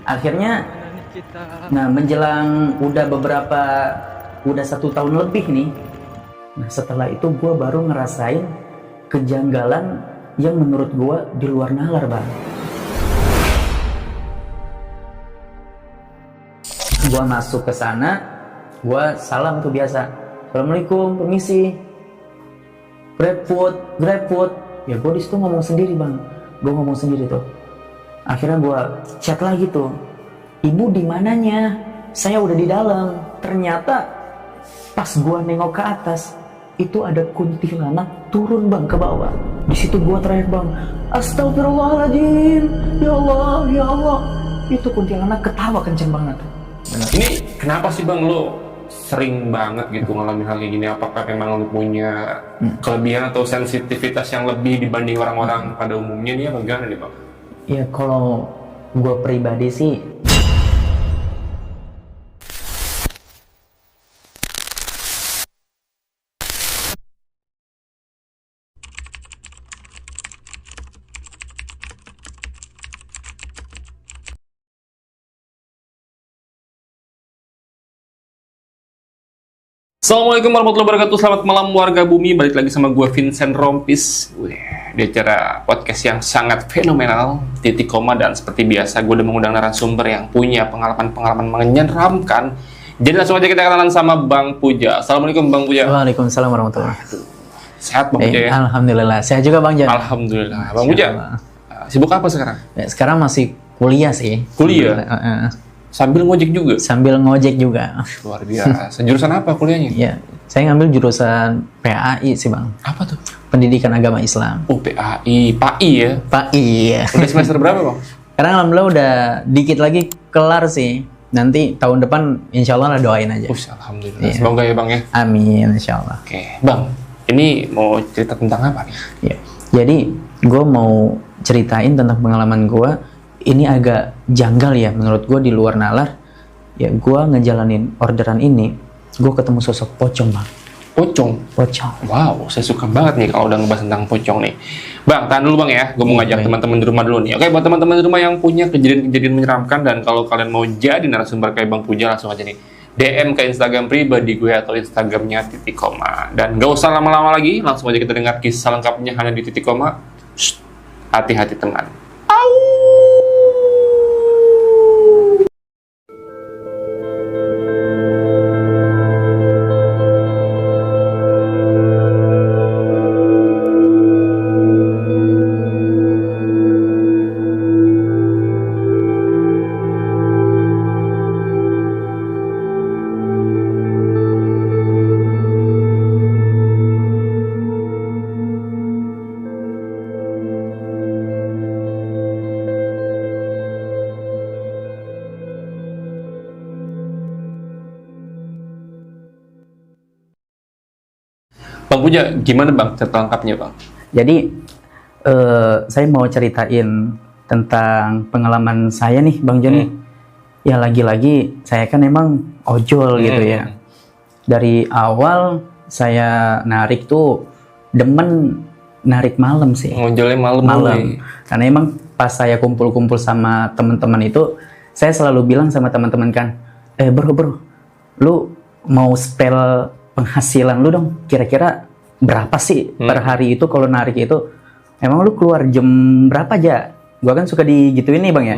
Akhirnya, nah menjelang udah 1 tahun lebih nih. Nah setelah itu gue baru ngerasain kejanggalan yang menurut gue di luar nalar, Bang. Gue masuk ke sana, gue salam tuh biasa, assalamualaikum, permisi, grab food. Ya gue disitu ngomong sendiri, Bang. Gue ngomong sendiri tuh. Akhirnya gue chat lagi tuh, ibu di mananya? Saya udah di dalam. Ternyata pas gue nengok ke atas, itu ada kuntilanak turun, Bang, ke bawah. Di situ gue teriak, Bang, astagfirullahaladzim, ya Allah. Itu kuntilanak ketawa kenceng banget. Ini kenapa sih Bang lo sering banget gitu ngalamin hal kayak gini? Apakah memang lo punya kelebihan atau sensitivitas yang lebih dibanding orang-orang pada umumnya nih, apa gimana nih Bang? Ya kalau gue pribadi sih, Assalamualaikum warahmatullahi wabarakatuh. Selamat malam warga bumi. Balik lagi sama gue Vincent Rompis di acara podcast yang sangat fenomenal, Titik Koma. Dan seperti biasa gue udah mengundang narasumber yang punya pengalaman-pengalaman menyeramkan. Jadi langsung aja kita kenalan sama Bang Puja. Assalamualaikum Bang Puja. waalaikumsalam warahmatullahi wabarakatuh. Sehat Bang Puja ya? Alhamdulillah, sehat juga Bang Jan. Alhamdulillah. Bang Puja, sibuk apa sekarang? Ya, sekarang masih kuliah sih. Kuliah? Sambil ngojek juga? Sambil ngojek juga. Luar biasa. Jurusan apa kuliahnya? Ya, saya ngambil jurusan PAI sih Bang. Apa tuh? Pendidikan Agama Islam. Oh, PAI. PAI ya? PAI ya. Udah semester berapa Bang? Sekarang alhamdulillah udah dikit lagi kelar sih. Nanti tahun depan insya Allah lah, doain aja. Alhamdulillah. Iya. Semoga ya Bang ya. Amin insya Allah. Oke, Bang. Ini mau cerita tentang apa nih? Ya. Jadi gue mau ceritain tentang pengalaman gue. Ini agak janggal ya menurut gue di luar nalar. Ya gue ngejalanin orderan ini, gue ketemu sosok pocong Bang. Pocong? Pocong. Wow, saya suka banget nih kalau udah ngebahas tentang pocong nih. Bang, tahan dulu Bang ya. Gue mau ngajak teman-teman di rumah dulu nih. Oke, buat teman-teman di rumah yang punya kejadian-kejadian menyeramkan dan kalau kalian mau jadi narasumber kayak Bang Puja, langsung aja nih DM ke Instagram pribadi gue atau Instagramnya Titik Koma. Dan gak usah lama-lama lagi, langsung aja kita dengar kisah lengkapnya hanya di Titik Koma. Shh, hati-hati teman. Bang Puja, gimana Bang cerita lengkapnya Bang? Jadi saya mau ceritain tentang pengalaman saya nih Bang Joni. Ya lagi-lagi saya kan emang ojol gitu ya. Dari awal saya narik tuh demen narik malam sih. Ngojolnya malam. Karena emang pas saya kumpul-kumpul sama teman-teman itu, saya selalu bilang sama teman-teman kan, bro, lu mau spell penghasilan lu dong, kira-kira berapa sih per hari itu kalau narik itu? Emang lu keluar jam berapa aja? Gua kan suka digituin nih Bang ya.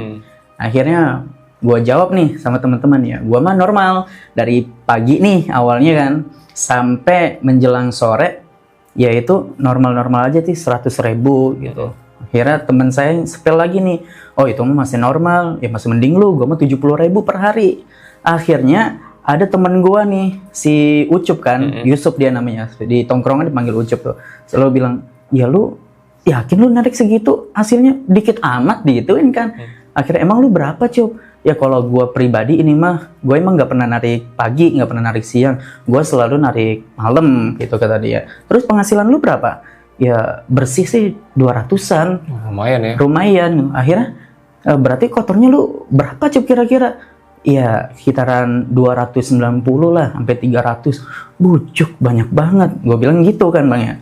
Akhirnya gua jawab nih sama teman-teman ya, gua mah normal dari pagi nih awalnya kan sampai menjelang sore, yaitu normal-normal aja sih 100.000 gitu. Akhirnya teman saya spell lagi nih, oh itu mah masih normal, ya masih mending lu, gua mah 70.000 per hari. Akhirnya ada temen gua nih, si Ucup kan, Yusuf dia namanya, di tongkrongan dipanggil Ucup tuh, selalu bilang, ya lu yakin lu narik segitu, hasilnya dikit amat digituin kan. Akhirnya emang lu berapa Cup? Ya kalau gua pribadi ini mah, gua emang nggak pernah narik pagi, nggak pernah narik siang, gua selalu narik malam gitu kata dia. Terus penghasilan lu berapa? Ya bersih sih 200-an. Lumayan ya. Lumayan. Akhirnya berarti kotornya lu berapa Cup kira-kira? Ya sekitaran 290 lah sampai 300. Bujuk banyak banget. Gue bilang gitu kan Bang ya.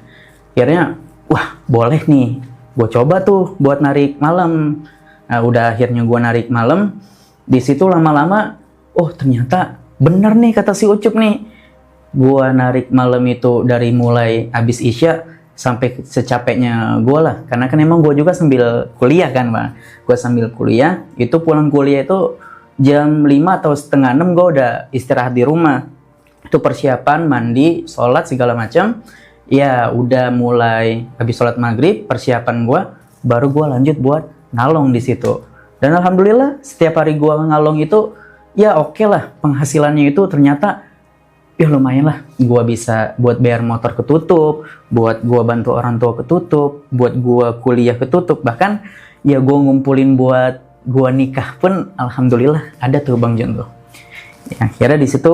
Akhirnya wah boleh nih. Gue coba tuh buat narik malam. Nah udah akhirnya gue narik malam. Di situ lama-lama, oh ternyata bener nih kata si Ucup nih. Gua narik malam itu dari mulai habis Isya sampai secapeknya gua lah. Karena kan emang gua juga sambil kuliah kan, Bang. Gua sambil kuliah, itu pulang kuliah itu jam 5 atau setengah 6 gua udah istirahat di rumah. Itu persiapan, mandi, sholat segala macam. Ya udah mulai habis sholat maghrib, persiapan gua, baru gua lanjut buat ngalong di situ. Dan alhamdulillah setiap hari gua ngalong itu ya oke lah, penghasilannya itu ternyata ya lumayan lah. Gua bisa buat bayar motor ketutup, buat gua bantu orang tua ketutup, buat gua kuliah ketutup, bahkan ya gua ngumpulin buat gua nikah pun alhamdulillah ada tuh Bang Jon tuh. Ya, akhirnya di situ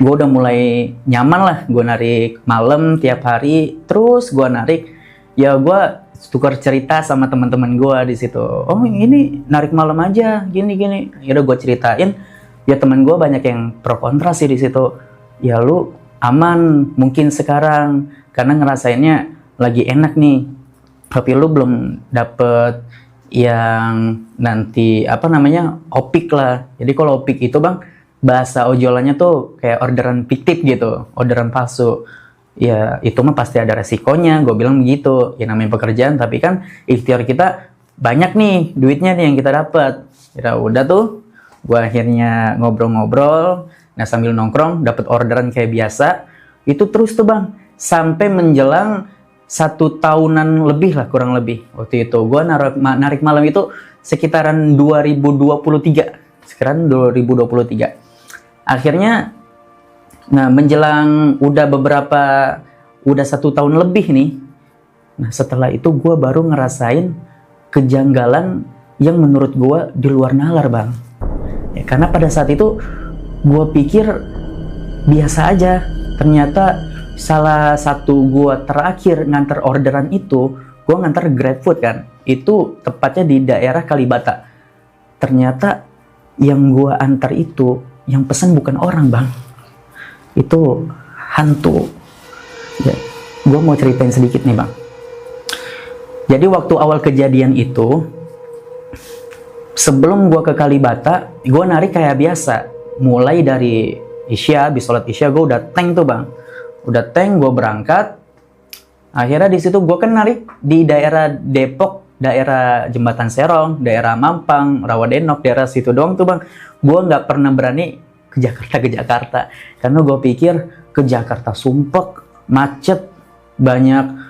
gua udah mulai nyaman lah, gua narik malam tiap hari, terus gua narik, ya gua tukar cerita sama teman-teman gue di situ. Oh ini narik malam aja, gini. Ya udah gue ceritain. Ya teman gue banyak yang pro kontra sih di situ. Ya lu aman mungkin sekarang karena ngerasainnya lagi enak nih. Tapi lu belum dapet yang nanti apa namanya opik lah. Jadi kalau opik itu Bang, bahasa ojolannya tuh kayak orderan fiktif gitu, orderan palsu. Ya itu mah pasti ada resikonya, gue bilang begitu. Ya namanya pekerjaan, tapi kan ikhtiar kita banyak nih duitnya nih yang kita dapat. Ya udah tuh, gue akhirnya ngobrol-ngobrol, nah sambil nongkrong dapat orderan kayak biasa. Itu terus tuh Bang, sampai menjelang 1 tahunan lebih lah kurang lebih. Waktu itu gue narik malam itu sekitaran 2023, sekarang 2023. Akhirnya nah, menjelang udah 1 tahun lebih nih. Nah, setelah itu gue baru ngerasain kejanggalan yang menurut gue di luar nalar, Bang. Ya, karena pada saat itu gue pikir biasa aja. Ternyata salah satu gue terakhir nganter orderan itu, gue nganter GrabFood kan. Itu tepatnya di daerah Kalibata. Ternyata yang gue antar itu, yang pesan bukan orang, Bang. Itu hantu. Ya, gue mau ceritain sedikit nih Bang. Jadi waktu awal kejadian itu, sebelum gue ke Kalibata, gue narik kayak biasa. Mulai dari Isya, habis sholat Isya gue udah tank tuh Bang. Udah tank, gue berangkat. Akhirnya di situ gue kan narik di daerah Depok, daerah Jembatan Serong, daerah Mampang, Rawadenok, daerah situ doang tuh Bang. Gue nggak pernah berani ke Jakarta karena gue pikir ke Jakarta sumpek, macet, banyak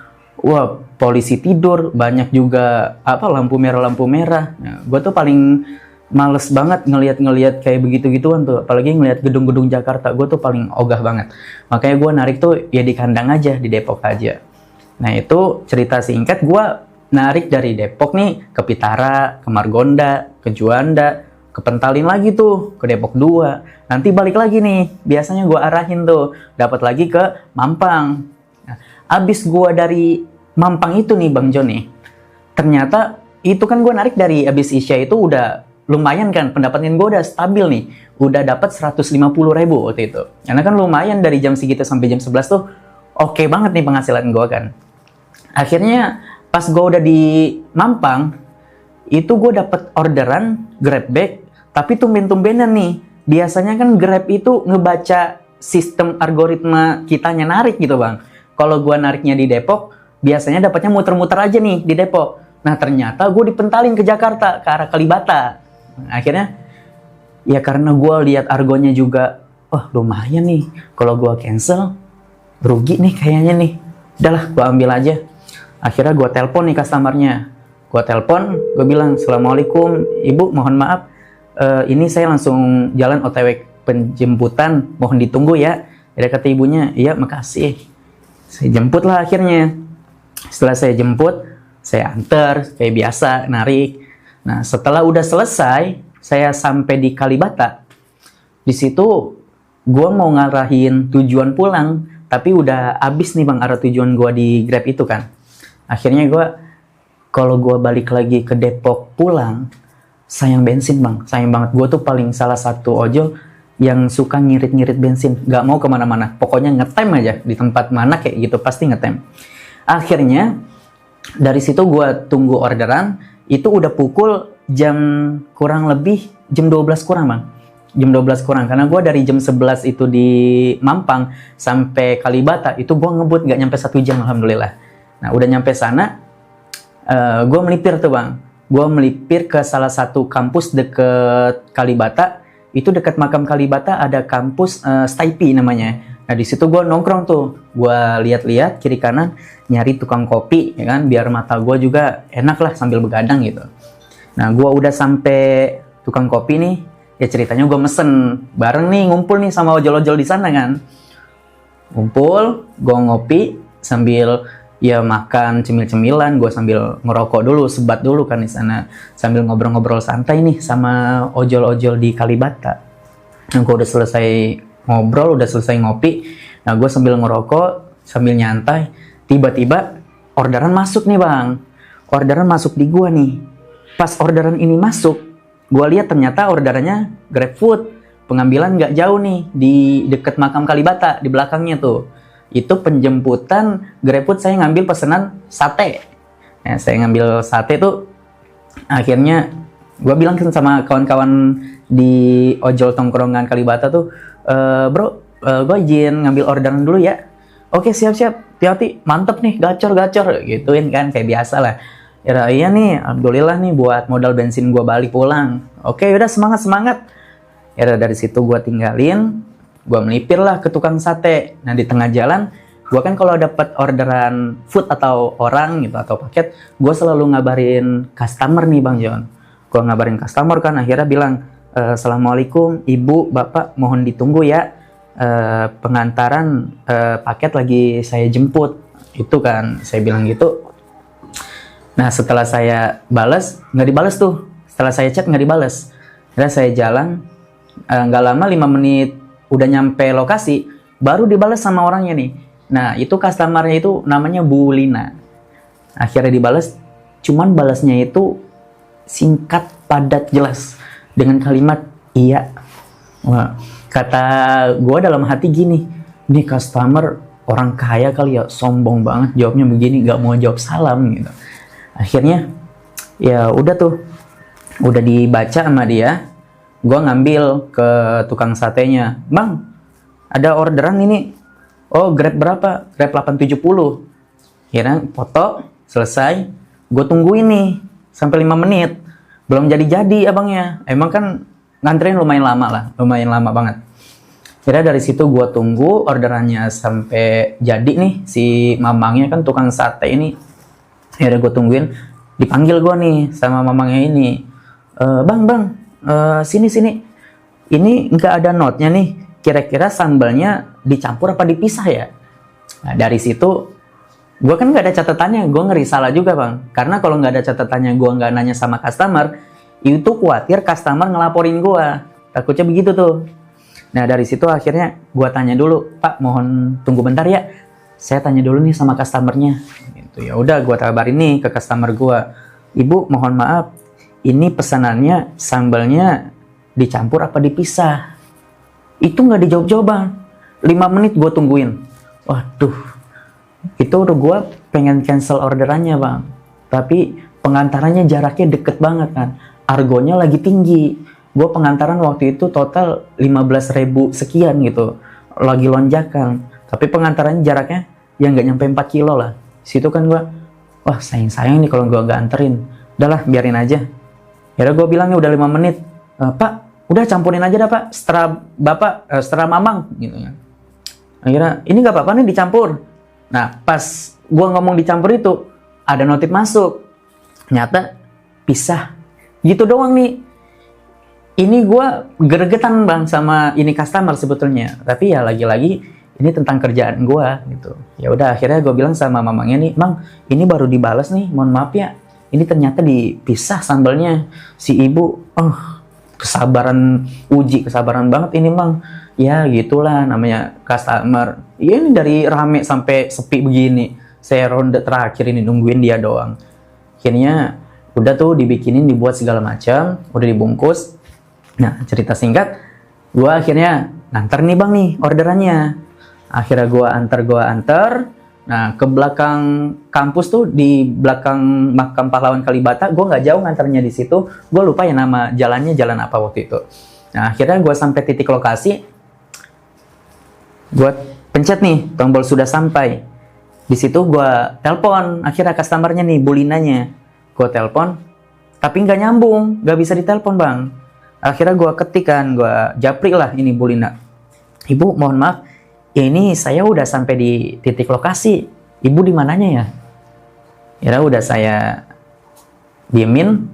polisi tidur, banyak juga lampu merah. Nah, gue tuh paling males banget ngelihat kayak begitu-gituan tuh, apalagi ngelihat gedung-gedung Jakarta. Gue tuh paling ogah banget, makanya gue narik tuh ya di kandang aja, di Depok aja. Nah itu cerita singkat, gue narik dari Depok nih ke Pitara, ke Margonda, ke Juanda, kepentalin lagi tuh ke Depok 2. Nanti balik lagi nih, biasanya gue arahin tuh dapat lagi ke Mampang. Nah, abis gue dari Mampang itu nih Bang Jon nih, ternyata itu kan gue narik dari abis Isya itu udah lumayan kan, pendapatan gue udah stabil nih, udah dapat 150.000 waktu itu. Karena kan lumayan dari jam segitu sampai jam 11 tuh oke banget nih penghasilan gue kan. Akhirnya pas gue udah di Mampang, itu gue dapet orderan Grab bag, tapi tumben-tumbenan nih. Biasanya kan Grab itu ngebaca sistem algoritma kitanya narik gitu Bang. Kalau gue nariknya di Depok, biasanya dapatnya muter-muter aja nih di Depok. Nah ternyata gue dipentalin ke Jakarta, ke arah Kalibata. Nah, akhirnya, ya karena gue lihat argonya juga, lumayan nih. Kalau gue cancel, rugi nih kayaknya nih. Udahlah, gue ambil aja. Akhirnya gue telepon nih customernya. Gue telepon, gue bilang, Assalamualaikum, Ibu, mohon maaf. Ini saya langsung jalan OTW penjemputan, mohon ditunggu ya. Ada kata ibunya, iya makasih. Saya jemput lah akhirnya. Setelah saya jemput, saya antar, kayak biasa, narik. Nah, setelah udah selesai, saya sampai di Kalibata. Di situ, gue mau ngarahin tujuan pulang, tapi udah habis nih Bang arah tujuan gue di Grab itu kan. Akhirnya kalau gue balik lagi ke Depok pulang, sayang bensin Bang, sayang banget. Gue tuh paling salah satu ojol yang suka ngirit-ngirit bensin, gak mau kemana-mana, pokoknya ngetem aja di tempat mana kayak gitu pasti ngetem. Akhirnya dari situ gue tunggu orderan, itu udah pukul jam kurang lebih jam 12 kurang bang. Jam 12 kurang, karena gue dari jam 11 itu di Mampang sampai Kalibata, itu gue ngebut nggak nyampe 1 jam alhamdulillah. Nah udah nyampe sana, gue melipir tuh bang. Gue melipir ke salah satu kampus deket Kalibata. Itu dekat makam Kalibata ada kampus Staipi namanya. Nah di situ gue nongkrong tuh, gue lihat-lihat kiri kanan, nyari tukang kopi, ya kan, biar mata gue juga enak lah sambil begadang gitu. Nah gue udah sampai tukang kopi nih, ya ceritanya gue mesen bareng nih, ngumpul nih sama ojol-ojol di sana kan. Ngumpul, gue ngopi sambil ya makan cemil-cemilan, gue sambil ngerokok dulu, sebat dulu kan di sana, sambil ngobrol-ngobrol santai nih sama ojol-ojol di Kalibata. Nah, gue udah selesai ngobrol, udah selesai ngopi, nah gue sambil ngerokok, sambil nyantai, tiba-tiba orderan masuk nih bang. Orderan masuk di gue nih. Pas orderan ini masuk, gue lihat ternyata orderannya GrabFood, pengambilan nggak jauh nih, di deket makam Kalibata, di belakangnya tuh. Itu penjemputan GrabFood, saya ngambil pesanan sate. Nah, saya ngambil sate tuh, akhirnya gue bilang sama kawan-kawan di ojol tongkrongan Kalibata tuh, bro, gue izin ngambil orderan dulu ya. Oke, siap-siap, hati-hati, mantep nih, gacor-gacor, gituin kan, kayak biasa lah. Ya, iya nih, alhamdulillah nih buat modal bensin gue balik pulang. Oke, udah semangat-semangat. Ya, dari situ gue tinggalin, gue melipir lah ke tukang sate. Nah, di tengah jalan, gue kan kalau dapat orderan food atau orang gitu, atau paket, gue selalu ngabarin customer nih Bang John. Gue ngabarin customer kan, akhirnya bilang, Assalamualaikum, Ibu, Bapak, mohon ditunggu ya. Pengantaran paket lagi saya jemput. Itu kan, saya bilang gitu. Nah, setelah saya balas, nggak dibales tuh. Setelah saya chat, nggak dibales. Akhirnya saya jalan, nggak lama 5 menit udah nyampe lokasi, baru dibales sama orangnya nih. Nah, itu customernya itu namanya Bu Lina. Akhirnya dibales, cuman balasnya itu singkat, padat, jelas. Dengan kalimat, iya. Wah, kata gue dalam hati gini, nih customer orang kaya kali ya, sombong banget jawabnya begini, gak mau jawab salam gitu. Akhirnya ya udah tuh, udah dibaca sama dia, gue ngambil ke tukang satenya, Bang, ada orderan ini. Oh, Grab berapa? Grab 870. Akhirnya foto, selesai, gue tungguin nih sampai 5 menit, belum jadi-jadi abangnya. Emang kan nganterin lumayan lama lah, lumayan lama banget. Kira dari situ gue tunggu orderannya sampai jadi nih, si mamangnya kan tukang sate ini. Akhirnya gue tungguin, dipanggil gue nih sama mamangnya ini, bang, sini. Ini nggak ada notnya nih, kira-kira sambalnya dicampur apa dipisah ya? Nah, dari situ, gue kan nggak ada catatannya, gue ngeri salah juga bang. Karena kalau nggak ada catatannya, gue nggak nanya sama customer, itu khawatir customer ngelaporin gue. Takutnya begitu tuh. Nah, dari situ akhirnya gue tanya dulu, Pak, mohon tunggu bentar ya. Saya tanya dulu nih sama customernya. Gitu. Ya udah, gue kabarin nih ke customer gue. Ibu, mohon maaf, ini pesanannya sambalnya dicampur apa dipisah? Itu nggak dijawab-jawab bang. 5 menit gue tungguin. Waduh, itu udah gue pengen cancel orderannya bang. Tapi pengantarannya jaraknya deket banget kan. Argonya lagi tinggi. Gue pengantaran waktu itu total 15.000 sekian gitu. Lagi lonjakan. Tapi pengantarannya jaraknya yang nggak nyampe 4 kilo lah. Situ kan gue, wah sayang nih kalau gue nggak anterin. Udahlah, biarin aja. Akhirnya gue bilangnya udah 5 menit. Pak, udah campurin aja dah Pak. Setelah mamang gitu ya. Akhirnya, ini nggak apa-apa nih dicampur. Nah, pas gue ngomong dicampur itu, ada notif masuk. Ternyata pisah. Gitu doang nih. Ini gue gregetan bang sama ini customer sebetulnya. Tapi ya lagi-lagi ini tentang kerjaan gue gitu. Ya udah akhirnya gue bilang sama mamangnya nih, Bang, ini baru dibalas nih, mohon maaf ya. Ini ternyata dipisah sambalnya. Si ibu, uji kesabaran banget ini bang. Ya gitulah namanya customer. Ya ini dari rame sampai sepi begini. Saya ronde terakhir ini nungguin dia doang. Akhirnya udah tuh dibikinin, dibuat segala macam, udah dibungkus. Nah cerita singkat, gue akhirnya nganter nih bang nih orderannya. Akhirnya gue anter. Nah, ke belakang kampus tuh, di belakang makam pahlawan Kalibata, gue nggak jauh nganternya di situ. Gue lupa ya nama jalannya, jalan apa waktu itu. Nah, akhirnya gue sampai titik lokasi, gue pencet nih tombol sudah sampai. Di situ gue telepon, akhirnya customernya nih, Bulinanya. Gue telepon, tapi nggak nyambung, nggak bisa ditelepon bang. Akhirnya gue ketik kan, gue japri lah ini Bulina. Ibu, mohon maaf, ini saya udah sampai di titik lokasi. Ibu di mananya ya? Ya udah saya diemin,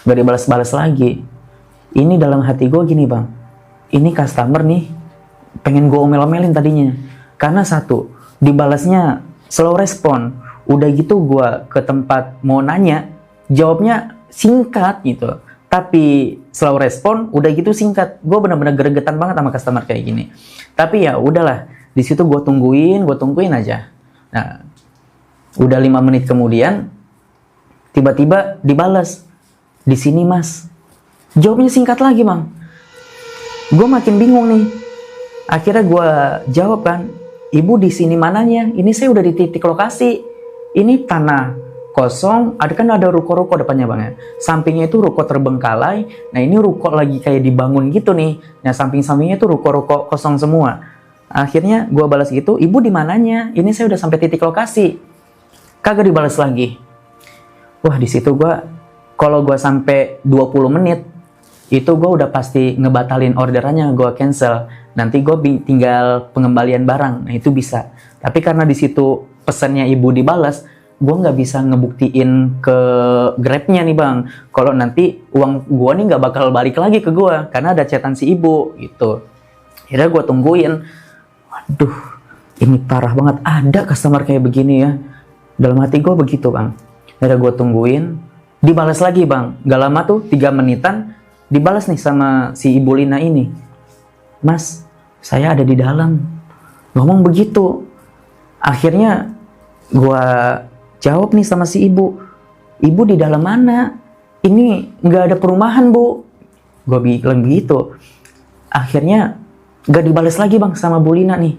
gak dibalas-balas lagi. Ini dalam hati gue gini bang, ini customer nih pengen gue omel-omelin tadinya. Karena satu, dibalasnya slow respon. Udah gitu gue ke tempat mau nanya, jawabnya singkat gitu. Tapi slow respon, udah gitu singkat. Gue bener-bener gregetan banget sama customer kayak gini. Tapi ya udahlah, di situ gue tungguin aja. Nah, udah 5 menit kemudian, tiba-tiba dibalas, di sini mas. Jawabnya singkat lagi bang. Gue makin bingung nih. Akhirnya gue jawab kan, ibu di sini mananya? Ini saya udah di titik lokasi. Ini tanah kosong, ada ruko-ruko depannya bang ya. Sampingnya itu ruko terbengkalai. Nah ini ruko lagi kayak dibangun gitu nih. Nah samping-sampingnya itu ruko-ruko kosong semua. Akhirnya gue balas gitu, ibu di mananya? Ini saya udah sampai titik lokasi. Kagak dibalas lagi. Wah di situ gue, kalau gue sampai 20 menit, itu gue udah pasti ngebatalin orderannya, gue cancel. Nanti gue tinggal pengembalian barang, nah itu bisa. Tapi karena di situ pesannya ibu dibalas, gue nggak bisa ngebuktiin ke Grabnya nih bang. Kalau nanti uang gue nih nggak bakal balik lagi ke gue, karena ada chatan si ibu gitu. Akhirnya gue tungguin. Waduh, ini parah banget. Ada customer kayak begini ya. Dalam hati gue begitu bang. Akhirnya gue tungguin, dibalas lagi bang. Gak lama tuh, 3 menitan, dibalas nih sama si Ibu Lina ini. Mas, saya ada di dalam. Ngomong begitu. Akhirnya gue jawab nih sama si ibu. Ibu di dalam mana? Ini nggak ada perumahan bu. Gue bilang begitu. Akhirnya gak dibalas lagi bang sama Bu Lina nih.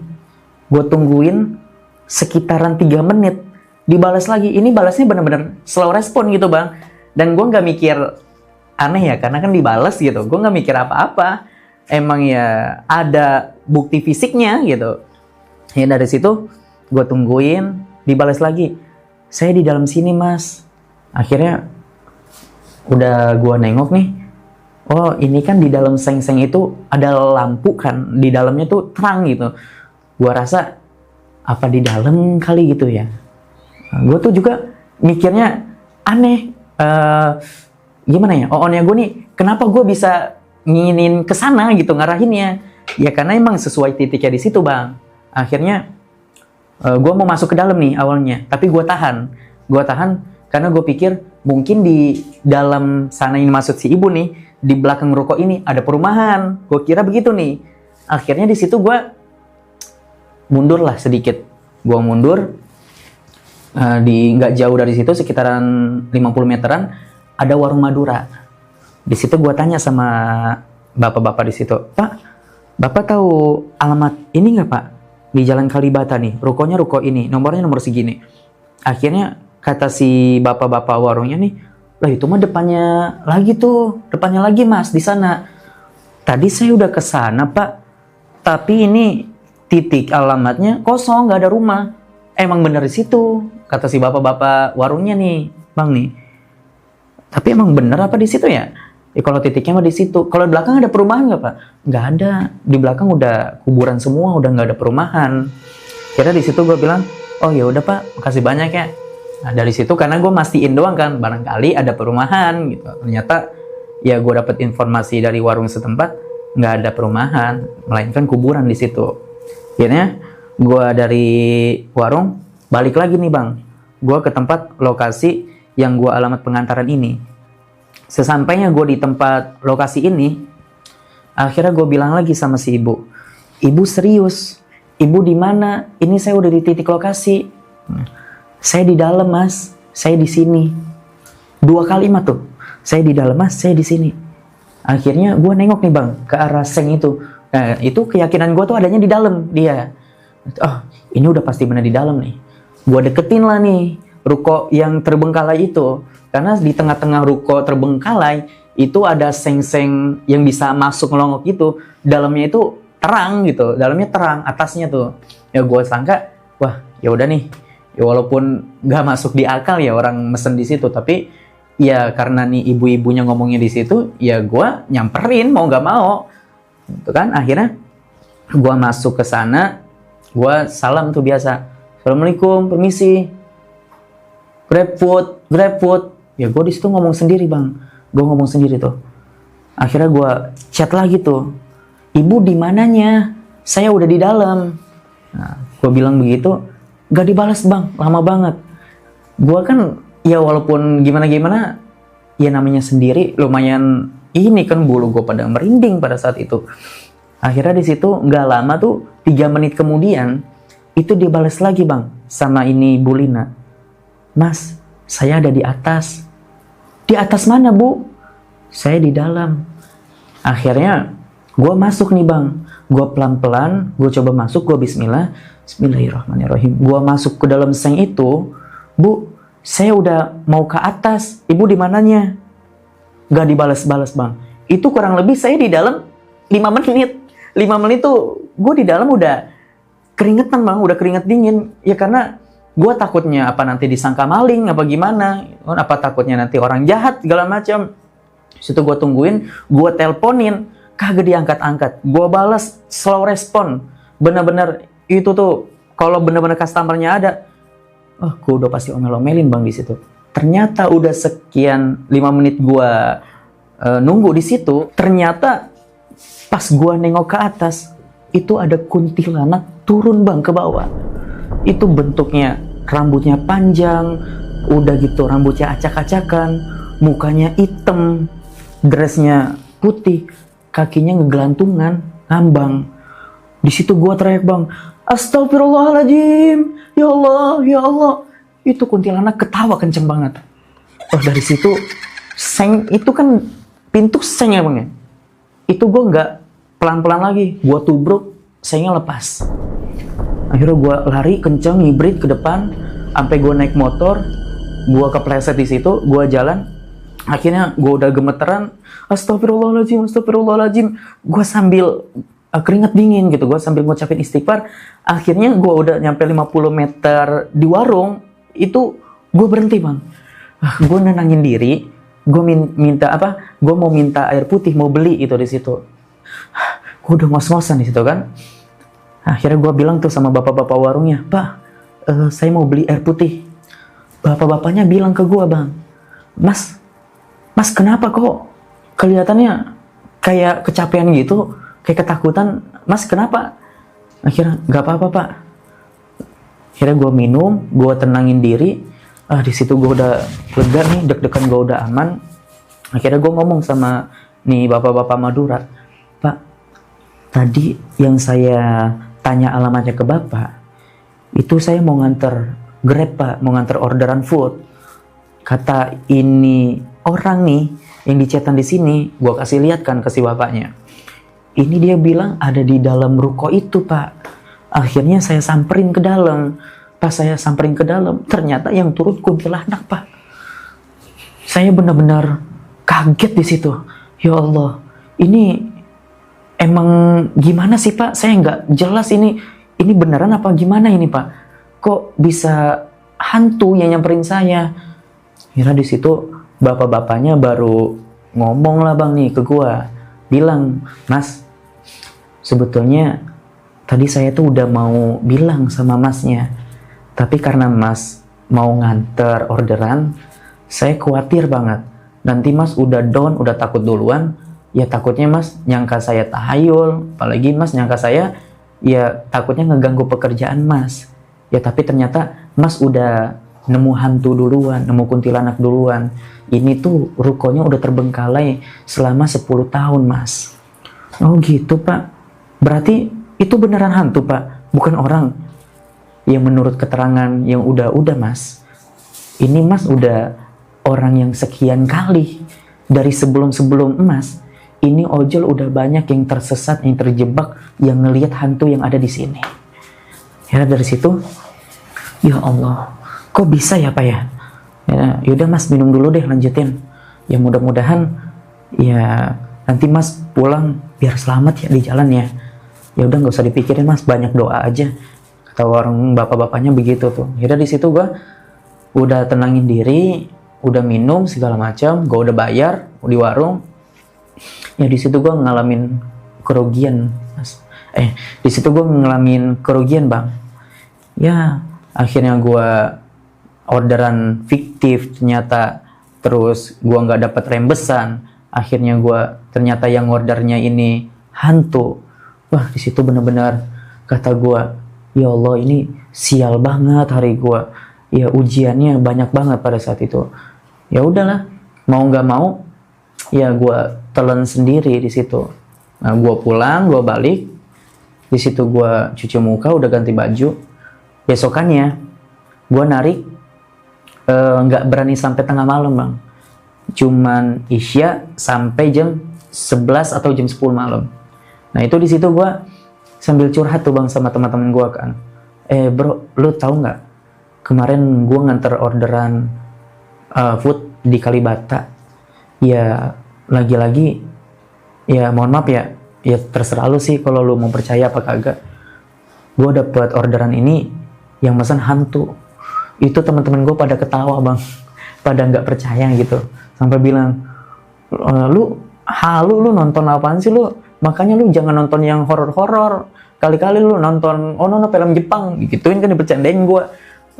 Gue tungguin sekitaran 3 menit. Dibalas lagi. Ini balasnya bener-bener slow respon gitu bang. Dan gue nggak mikir aneh ya, karena kan dibalas gitu. Gue nggak mikir apa-apa. Emang ya ada bukti fisiknya gitu. Ya dari situ gue tungguin, dibalas lagi. Saya di dalam sini mas. Akhirnya udah gue nengok nih. Oh ini kan di dalam seng-seng itu ada lampu kan. Di dalamnya tuh terang gitu. Gue rasa apa di dalam kali gitu ya. Nah, gue tuh juga mikirnya aneh. Gimana ya? Oonnya gue nih, kenapa gue bisa nginin ke sana gitu ngarahinnya? Ya karena emang sesuai titiknya di situ bang. Akhirnya gue mau masuk ke dalam nih awalnya, tapi gue tahan karena gue pikir mungkin di dalam sana ini maksud si ibu nih, di belakang ruko ini ada perumahan. Gue kira begitu nih. Akhirnya di situ gue mundur lah sedikit. Gue mundur di nggak jauh dari situ, sekitaran 50 meteran ada warung Madura. Di situ gue tanya sama bapak-bapak di situ, Pak, Bapak tahu alamat ini nggak Pak? Di Jalan Kalibata nih, rukonya ruko ini, nomornya nomor segini. Akhirnya kata si bapak-bapak warungnya nih, lah itu mah depannya lagi mas, di sana. Tadi saya udah ke sana Pak, tapi ini titik alamatnya kosong, nggak ada rumah. Emang bener di situ, kata si bapak-bapak warungnya nih, bang nih. Tapi emang bener apa di situ ya? Ya kalau titiknya mah di situ. Kalau di belakang ada perumahan nggak Pak? Nggak ada. Di belakang udah kuburan semua, udah nggak ada perumahan. Kira di situ gue bilang, oh ya udah Pak, makasih banyak ya. Nah dari situ karena gue mastiin doang kan, barangkali ada perumahan gitu. Ternyata ya gue dapet informasi dari warung setempat, nggak ada perumahan, melainkan kuburan di situ. Akhirnya gue dari warung balik lagi nih bang. Gue ke tempat lokasi yang gue alamat pengantaran ini. Sesampainya gue di tempat lokasi ini, akhirnya gue bilang lagi sama si ibu, ibu serius, ibu di mana? Ini saya udah di titik lokasi. Saya di dalam mas, saya di sini. 2 kalimat tuh, saya di dalam mas, saya di sini. Akhirnya gue nengok nih bang ke arah seng itu. Nah itu keyakinan gue tuh adanya di dalam dia. Oh ini udah pasti benar di dalam nih. Gue deketin lah nih ruko yang terbengkalai itu. Karena di tengah-tengah ruko terbengkalai itu ada seng-seng yang bisa masuk ngelongok gitu. Dalamnya itu terang gitu, dalamnya terang, atasnya tuh. Ya gue sangka, wah ya udah nih. Ya walaupun nggak masuk di akal ya orang mesen di situ, tapi ya karena nih ibu-ibunya ngomongnya di situ, ya gue nyamperin mau nggak mau. Itu kan akhirnya gue masuk ke sana, gue salam tuh biasa. Assalamualaikum, permisi. Grab food. Ya gue di situ ngomong sendiri bang, gue ngomong sendiri tuh. Akhirnya gue chat lagi tuh, ibu di mananya? Saya udah di dalam. Nah, gue bilang begitu, gak dibalas bang, lama banget. Gue kan ya walaupun gimana-gimana, ya namanya sendiri, lumayan ini kan bulu gue pada merinding pada saat itu. Akhirnya di situ nggak lama tuh 3 menit kemudian itu dibalas lagi bang sama ini Bu Lina. Mas, saya ada di atas. Di atas mana bu? Saya di dalam. Akhirnya gue masuk nih bang. Gue pelan-pelan, gue coba masuk, gue Bismillahirrahmanirrahim. Gue masuk ke dalam seng itu, bu, saya udah mau ke atas. Ibu di mananya? Gak dibalas-balas bang. Itu kurang lebih saya di dalam 5 menit. 5 menit tuh gue di dalam udah keringetan bang, udah keringet dingin. Ya karena gue takutnya apa nanti disangka maling, apa gimana. Apa takutnya nanti orang jahat, segala macam. Situ gue tungguin, gue teleponin, kagak diangkat-angkat. Gue balas slow respon. Bener-bener itu tuh, kalau bener-bener customernya ada, gue udah pasti omel-omelin bang di situ. Ternyata udah sekian 5 menit gue nunggu di situ, ternyata pas gue nengok ke atas, itu ada kuntilanak turun bang ke bawah. Itu bentuknya rambutnya panjang, udah gitu rambutnya acak-acakan, mukanya hitam, dressnya putih, kakinya ngegelantungan, ngambang. Di situ gue teriak bang, astagfirullahaladzim, ya Allah, ya Allah. Itu kuntilanak ketawa kenceng banget. Dari situ seng itu kan pintu seng ya bang ya. Itu gue nggak pelan-pelan lagi, gue tubruk, sengnya lepas. Akhirnya gue lari kenceng, ngibrit ke depan, sampai gue naik motor, gue kepleset di situ, gue jalan. Akhirnya gue udah gemeteran, astagfirullahaladzim. Gue sambil keringat dingin gitu, gue sambil ngucapin istighfar. Akhirnya gue udah nyampe 50 meter di warung, itu gue berhenti bang. Gue nenangin diri, gue minta apa? Gue mau minta air putih, mau beli itu di situ. Gue udah ngos-ngosan di situ kan. Akhirnya gue bilang tuh sama bapak-bapak warungnya, Pak, saya mau beli air putih. Bapak-bapaknya bilang ke gue bang, Mas kenapa kok kelihatannya kayak kecapean gitu, kayak ketakutan. Mas kenapa? Akhirnya nggak apa-apa pak. Akhirnya gue minum, gue tenangin diri. Di situ gue udah lega nih, deg-degan gue udah aman. Akhirnya gue ngomong sama nih bapak-bapak Madura, Pak, tadi yang saya tanya alamatnya ke bapak, itu saya mau nganter Grab pak, mau nganter orderan food. Kata ini orang nih yang dicetan di sini, gue kasih lihat kan ke si bapaknya. Ini dia bilang ada di dalam ruko itu pak. Akhirnya saya samperin ke dalam. Pas saya samperin ke dalam, ternyata yang turun kuntilanak pak. Saya benar-benar kaget di situ. Ya Allah, ini emang gimana sih pak? Saya nggak jelas ini beneran apa gimana ini pak? Kok bisa hantu yang nyamperin saya? Kira di situ bapak-bapaknya baru ngomong lah bang nih ke gua, bilang, Mas, sebetulnya tadi saya tuh udah mau bilang sama masnya, tapi karena mas mau nganter orderan, saya khawatir banget. Nanti mas udah down, udah takut duluan, ya takutnya mas nyangka saya tahayul, apalagi mas nyangka saya ya takutnya ngeganggu pekerjaan mas. Ya tapi ternyata mas udah nemu hantu duluan, nemu kuntilanak duluan. Ini tuh rukonya udah terbengkalai selama 10 tahun mas. Oh gitu pak. Berarti itu beneran hantu pak, bukan orang. Yang menurut keterangan yang udah mas. Ini mas udah orang yang sekian kali. Dari sebelum-sebelum emas, ini ojol udah banyak yang tersesat, yang terjebak, yang ngelihat hantu yang ada di sini. Ya dari situ Ya Allah, kok bisa ya Pak ya? Ya, yaudah Mas minum dulu deh, lanjutin. Ya mudah-mudahan ya nanti Mas pulang biar selamat ya di jalan ya. Ya udah nggak usah dipikirin Mas, banyak doa aja. Kata orang bapak-bapaknya begitu tuh. Yaudah di situ gua udah tenangin diri, udah minum segala macam, gua udah bayar di warung. Ya di situ gua ngalamin kerugian Mas. Di situ gua ngalamin kerugian Bang. Ya akhirnya gua orderan fiktif ternyata, terus gua nggak dapat rembesan, akhirnya gua ternyata yang ordernya ini hantu. Wah di situ benar-benar kata gua, ya Allah ini sial banget hari gua. Ya ujiannya banyak banget pada saat itu. Ya udahlah, mau nggak mau ya gua telan sendiri di situ. Nah gua pulang, gua balik di situ, gua cuci muka, udah ganti baju. Besokannya gua narik, nggak berani sampai tengah malam Bang, cuman isya sampai jam 11 atau jam 10 malam. Nah itu di situ gue sambil curhat tuh Bang sama teman-teman gue kan, bro lu tahu nggak, kemarin gue nganter orderan food di Kalibata, ya lagi-lagi ya mohon maaf ya terserah lu sih kalau lu mau percaya apa kagak, gue dapet orderan ini yang pesan hantu. Itu teman-teman gue pada ketawa Bang, pada nggak percaya gitu, sampai bilang, lu halu, lu nonton apaan sih lu, makanya lu jangan nonton yang horor-horor, kali-kali lu nonton film Jepang gituin kan, dibercandain gue.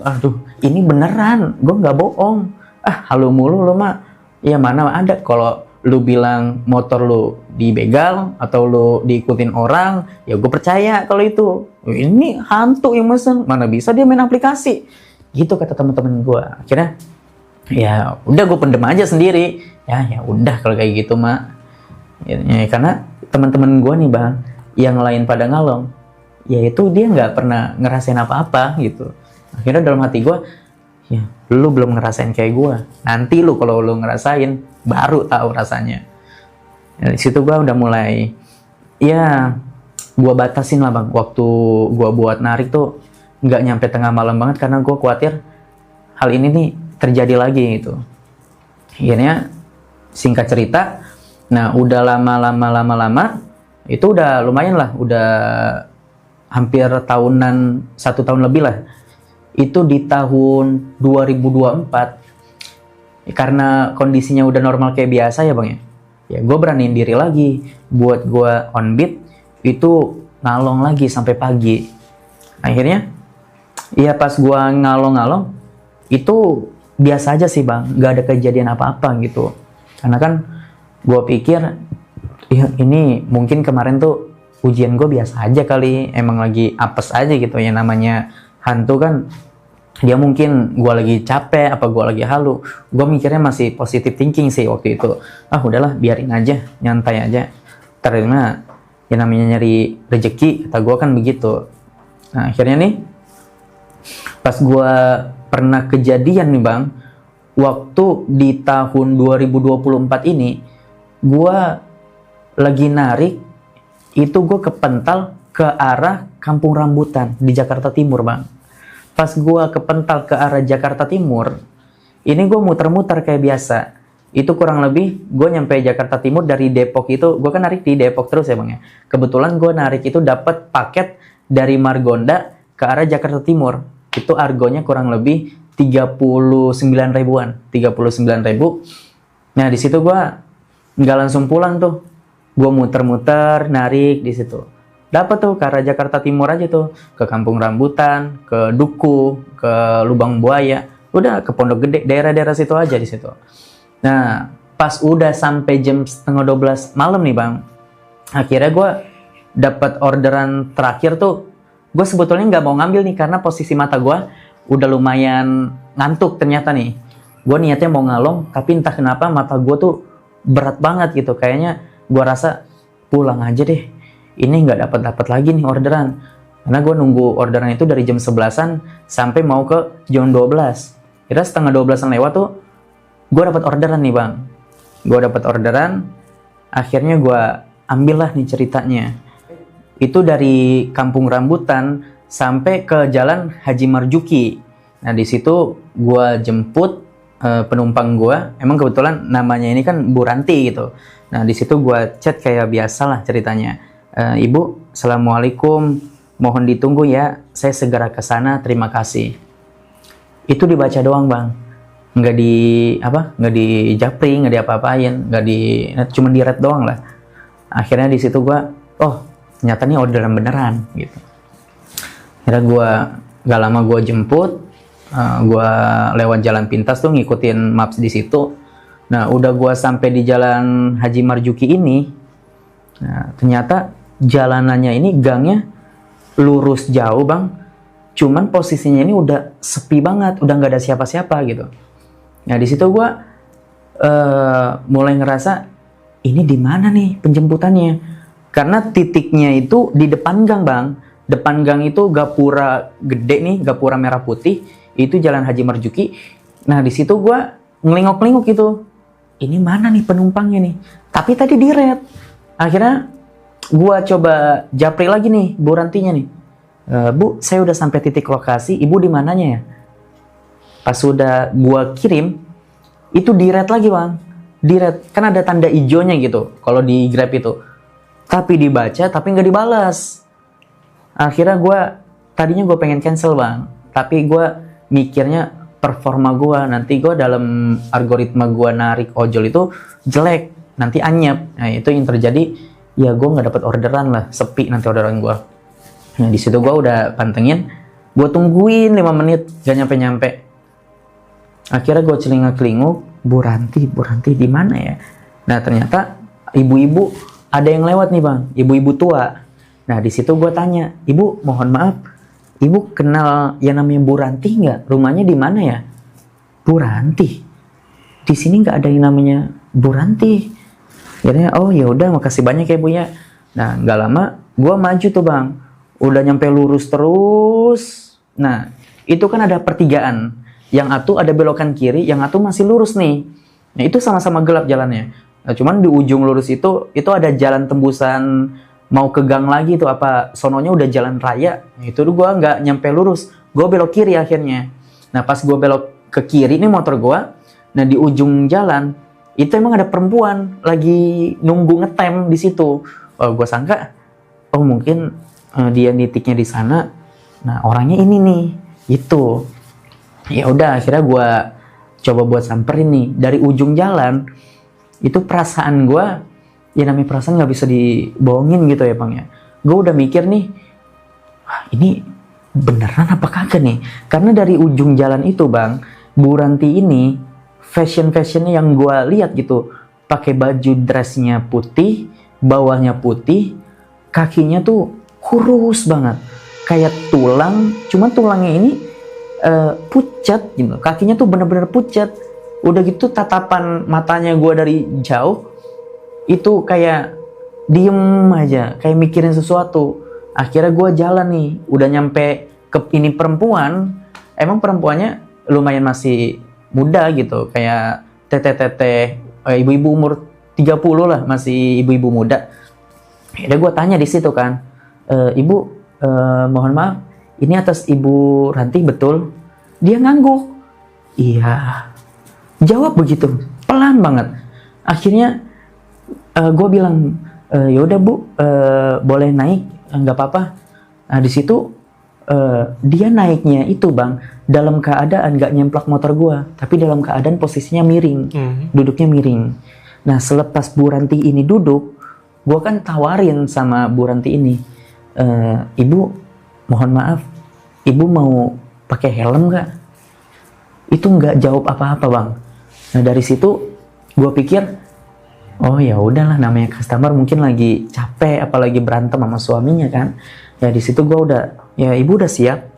Aduh ini beneran, gue nggak bohong. Halu mulu lu mah, ya mana ada, kalau lu bilang motor lu dibegal atau lu diikutin orang, ya gue percaya kalau itu. Ini hantu yang mesen, mana bisa dia main aplikasi gitu kata teman-teman gue. Akhirnya ya udah gue pendem aja sendiri, ya udah kalau kayak gitu mah ya, karena teman-teman gue nih Bang yang lain pada ngalong, ya itu dia nggak pernah ngerasain apa-apa gitu. Akhirnya dalam hati gue, ya lu belum ngerasain kayak gue, nanti lu kalau lu ngerasain baru tahu rasanya. Ya, di situ gue udah mulai, ya gue batasin lah Bang, waktu gue buat narik tuh nggak nyampe tengah malam banget, karena gue khawatir hal ini nih terjadi lagi gitu. Akhirnya singkat cerita, nah udah lama itu udah lumayan lah, udah hampir tahunan, 1 tahun lebih lah. Itu di tahun 2024, karena kondisinya udah normal kayak biasa ya Bang ya gue beraniin diri lagi buat gue on beat itu ngalong lagi sampai pagi. Akhirnya ya pas gua ngalong-ngalong itu biasa aja sih Bang, nggak ada kejadian apa-apa gitu. Karena kan gua pikir ya ini mungkin kemarin tuh ujian gue biasa aja kali, emang lagi apes aja gitu ya, namanya hantu kan dia mungkin gua lagi capek apa gua lagi halu. Gua mikirnya masih positive thinking sih waktu itu. Udahlah biarin aja, nyantai aja, terima ya namanya nyari rezeki, kata gua kan begitu. Nah akhirnya nih pas gue pernah kejadian nih Bang, waktu di tahun 2024 ini, gue lagi narik, itu gue kepental ke arah Kampung Rambutan di Jakarta Timur Bang. Pas gue kepental ke arah Jakarta Timur, ini gue muter-muter kayak biasa. Itu kurang lebih gue nyampe Jakarta Timur dari Depok itu, gue kan narik di Depok terus ya Bang ya. Kebetulan gue narik itu dapat paket dari Margonda ke arah Jakarta Timur. Itu argonya kurang lebih 39 ribuan, 39 ribu. Nah di situ gue nggak langsung pulang tuh, gue muter-muter narik di situ. Dapat tuh ke arah Jakarta Timur aja tuh, ke Kampung Rambutan, ke Duku, ke Lubang Buaya, udah ke Pondok Gede, daerah-daerah situ aja di situ. Nah pas udah sampai jam setengah 12 malam nih Bang, akhirnya gue dapat orderan terakhir tuh. Gue sebetulnya nggak mau ngambil nih karena posisi mata gue udah lumayan ngantuk ternyata nih. Gue niatnya mau ngalong, tapi entah kenapa mata gue tuh berat banget gitu. Kayaknya gue rasa pulang aja deh. Ini nggak dapat lagi nih orderan. Karena gue nunggu orderan itu dari jam 11-an sampai mau ke jam 12. Kira setengah 12-an lewat tuh gue dapat orderan nih Bang. Gue dapat orderan, akhirnya gue ambil lah nih ceritanya. Itu dari Kampung Rambutan sampai ke Jalan Haji Marjuki. Nah di situ gue jemput penumpang gue. Emang kebetulan namanya ini kan Bu Ranti gitu. Nah di situ gue chat kayak biasa lah ceritanya. Ibu, assalamualaikum. Mohon ditunggu ya. Saya segera ke sana. Terima kasih. Itu dibaca doang bang. Nggak di japri, nggak diapa-apain, cuma di read doang lah. Akhirnya di situ gue, oh ternyata ini orderan beneran gitu. Akhirnya gak lama gue jemput, gue lewat jalan pintas tuh ngikutin maps di situ. Nah udah gue sampai di jalan Haji Marzuki ini, nah, ternyata jalanannya ini gangnya lurus jauh bang, cuman posisinya ini udah sepi banget, udah nggak ada siapa-siapa gitu. Nah di situ gue mulai ngerasa ini di mana nih penjemputannya, karena titiknya itu di depan gang bang. Depan gang itu gapura gede nih, gapura merah putih, itu jalan Haji Marzuki. Nah di situ gue ngelingok-lingok gitu, ini mana nih penumpangnya nih, tapi tadi di red. Akhirnya gue coba japri lagi nih Bu Rantinya nih, Bu saya udah sampai titik lokasi, ibu di mananya ya? Pas sudah gue kirim, itu di red lagi bang, di red. Kan ada tanda hijaunya gitu kalau di Grab itu, tapi dibaca tapi nggak dibalas. Akhirnya tadinya gue pengen cancel bang, tapi gue mikirnya performa gue, nanti gue dalam algoritma gue narik ojol itu jelek, nanti anyep. Nah itu yang terjadi, ya gue nggak dapat orderan lah, sepi nanti orderan gue. Nah di situ gue udah pantengin, gue tungguin 5 menit gak nyampe. Akhirnya gue celingak-celinguk, Bu Ranti di mana ya? Nah ternyata ibu-ibu ada yang lewat nih bang, ibu-ibu tua. Nah di situ gue tanya, ibu mohon maaf, ibu kenal yang namanya Bu Ranti nggak? Rumahnya di mana ya? Bu Ranti? Di sini nggak ada yang namanya Bu Ranti. Akhirnya oh ya udah makasih banyak ya Bu ya. Nah nggak lama gue maju tuh bang, udah nyampe lurus terus. Nah itu kan ada pertigaan, yang satu ada belokan kiri, yang satu masih lurus nih. Nah itu sama-sama gelap jalannya. Nah, cuman di ujung lurus itu ada jalan tembusan mau ke gang lagi tuh, apa sononya udah jalan raya. Nah, itu gue nggak nyampe lurus, gue belok kiri akhirnya. Nah pas gue belok ke kiri ini motor gue, nah di ujung jalan itu emang ada perempuan lagi nunggu ngetem di situ. Gue sangka oh mungkin dia nitiknya di sana, nah orangnya ini nih itu. Ya udah akhirnya gue coba buat samperin nih dari ujung jalan. Itu perasaan gue, ya namanya perasaan nggak bisa dibohongin gitu ya bang ya. Gue udah mikir nih, wah ini beneran apa kagak nih? Karena dari ujung jalan itu bang, Bu Ranti ini fashionnya yang gue lihat gitu, pakai baju dressnya putih, bawahnya putih, kakinya tuh kurus banget, kayak tulang, cuman tulangnya ini pucat gitu, kakinya tuh bener-bener pucat. Udah gitu tatapan matanya gue dari jauh itu kayak diem aja, kayak mikirin sesuatu. Akhirnya gue jalan nih, udah nyampe ke ini perempuan. Emang perempuannya lumayan masih muda gitu, kayak teteh-teteh, ibu-ibu umur 30 lah, masih ibu-ibu muda. Akhirnya gue tanya di situ kan, Ibu, mohon maaf, ini atas Ibu Ranti betul? Dia ngangguk. Iya. Jawab begitu, pelan banget. Akhirnya gue bilang, yaudah Bu, boleh naik, nggak apa-apa. Nah di situ dia naiknya itu bang, dalam keadaan nggak nyemplak motor gue, tapi dalam keadaan posisinya miring, duduknya miring. Nah selepas Bu Ranti ini duduk, gue kan tawarin sama Bu Ranti ini, Ibu, mohon maaf, Ibu mau pakai helm nggak? Itu nggak jawab apa-apa bang. Nah dari situ gue pikir, oh ya udahlah, namanya customer mungkin lagi capek, apalagi berantem sama suaminya kan. Ya di situ gue udah, ya ibu udah siap,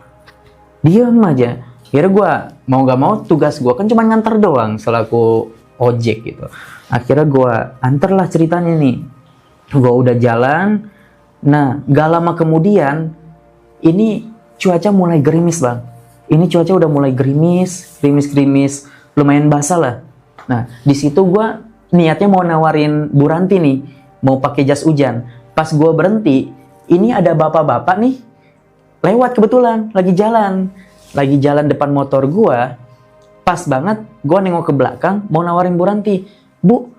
diem aja. Akhirnya gue mau gak mau, tugas gue kan cuma nganter doang selaku ojek gitu. Akhirnya gue anter lah ceritanya nih. Gue udah jalan. Nah gak lama kemudian ini cuaca mulai gerimis bang. Ini cuaca udah mulai gerimis, lumayan basah lah. Nah di situ gue niatnya mau nawarin Bu Ranti nih, mau pakai jas hujan. Pas gue berhenti, ini ada bapak-bapak nih lewat kebetulan lagi jalan. lagi jalan depan motor gue, pas banget gue nengok ke belakang mau nawarin Bu Ranti, Bu,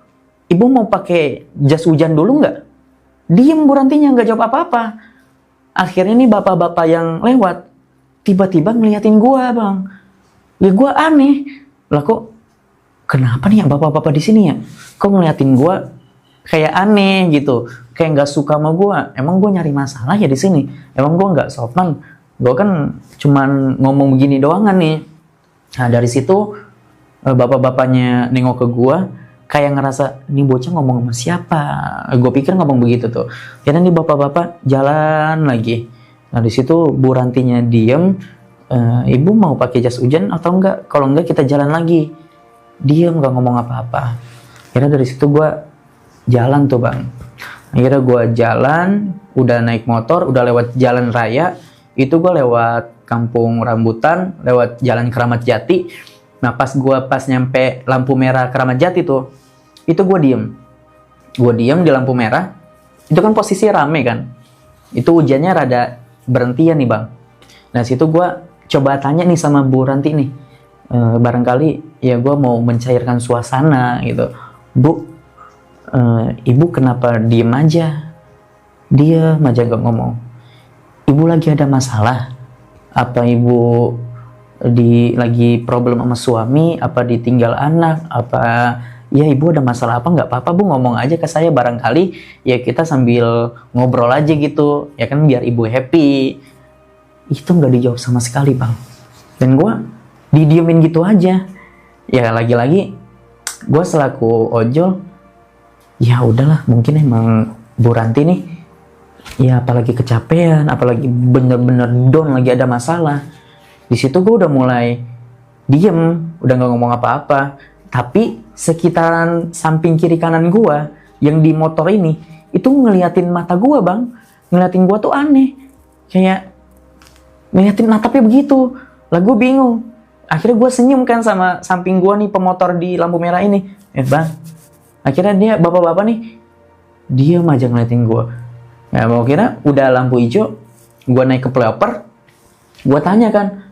ibu mau pakai jas hujan dulu nggak? Diem Bu Rantinya, nggak jawab apa-apa. Akhirnya nih bapak-bapak yang lewat tiba-tiba ngeliatin gue, Bang. Ya gue aneh, lah kok kenapa nih ya bapak-bapak di sini ya? Kok ngeliatin gue kayak aneh gitu, kayak nggak suka sama gue. Emang gue nyari masalah ya di sini? Emang gue nggak sopan? Gue kan cuman ngomong begini doangan nih. Nah dari situ bapak-bapaknya nengok ke gue, kayak ngerasa ini bocah ngomong sama siapa? Gue pikir ngomong begitu tuh. Karena nih bapak-bapak jalan lagi. Nah di situ Bu Rantinya diem. Ibu mau pakai jas hujan atau enggak? Kalau enggak kita jalan lagi. Diem nggak ngomong apa-apa. Akhirnya dari situ gue jalan tuh, Bang. Akhirnya gue jalan, udah naik motor, udah lewat jalan raya. Itu gue lewat Kampung Rambutan, lewat Jalan Keramat Jati. Nah pas nyampe lampu merah Keramat Jati tuh, itu gue diem di lampu merah. Itu kan posisi rame kan, itu hujannya rada berhentian nih, Bang. Nah situ gue coba tanya nih sama Bu Ranti nih, barangkali ya gue mau mencairkan suasana gitu. Bu, ibu kenapa diem aja gak ngomong? Ibu lagi ada masalah? Apa ibu lagi problem sama suami? Apa ditinggal anak? Apa ya ibu ada masalah apa? Nggak apa-apa Bu, ngomong aja ke saya, barangkali ya kita sambil ngobrol aja gitu ya kan, biar ibu happy. Itu nggak dijawab sama sekali, Bang. Dan gue didiemin gitu aja. Ya lagi-lagi gue selaku ojol, ya udahlah, mungkin emang Bu Ranti nih ya apalagi kecapean, apalagi bener-bener down, lagi ada masalah. Di situ gue udah mulai diem, udah nggak ngomong apa-apa. Tapi sekitaran samping kiri kanan gue yang di motor ini itu ngeliatin mata gue, Bang. Ngeliatin gue tuh aneh, kayak ngeliatin natapnya begitu. Lah gue bingung. Akhirnya gue senyum kan sama samping gue nih pemotor di lampu merah ini. Bang. Akhirnya dia bapak-bapak nih diam aja ngeliatin gue. Nah, mau kira udah lampu hijau, gue naik ke flyover, gue tanya kan,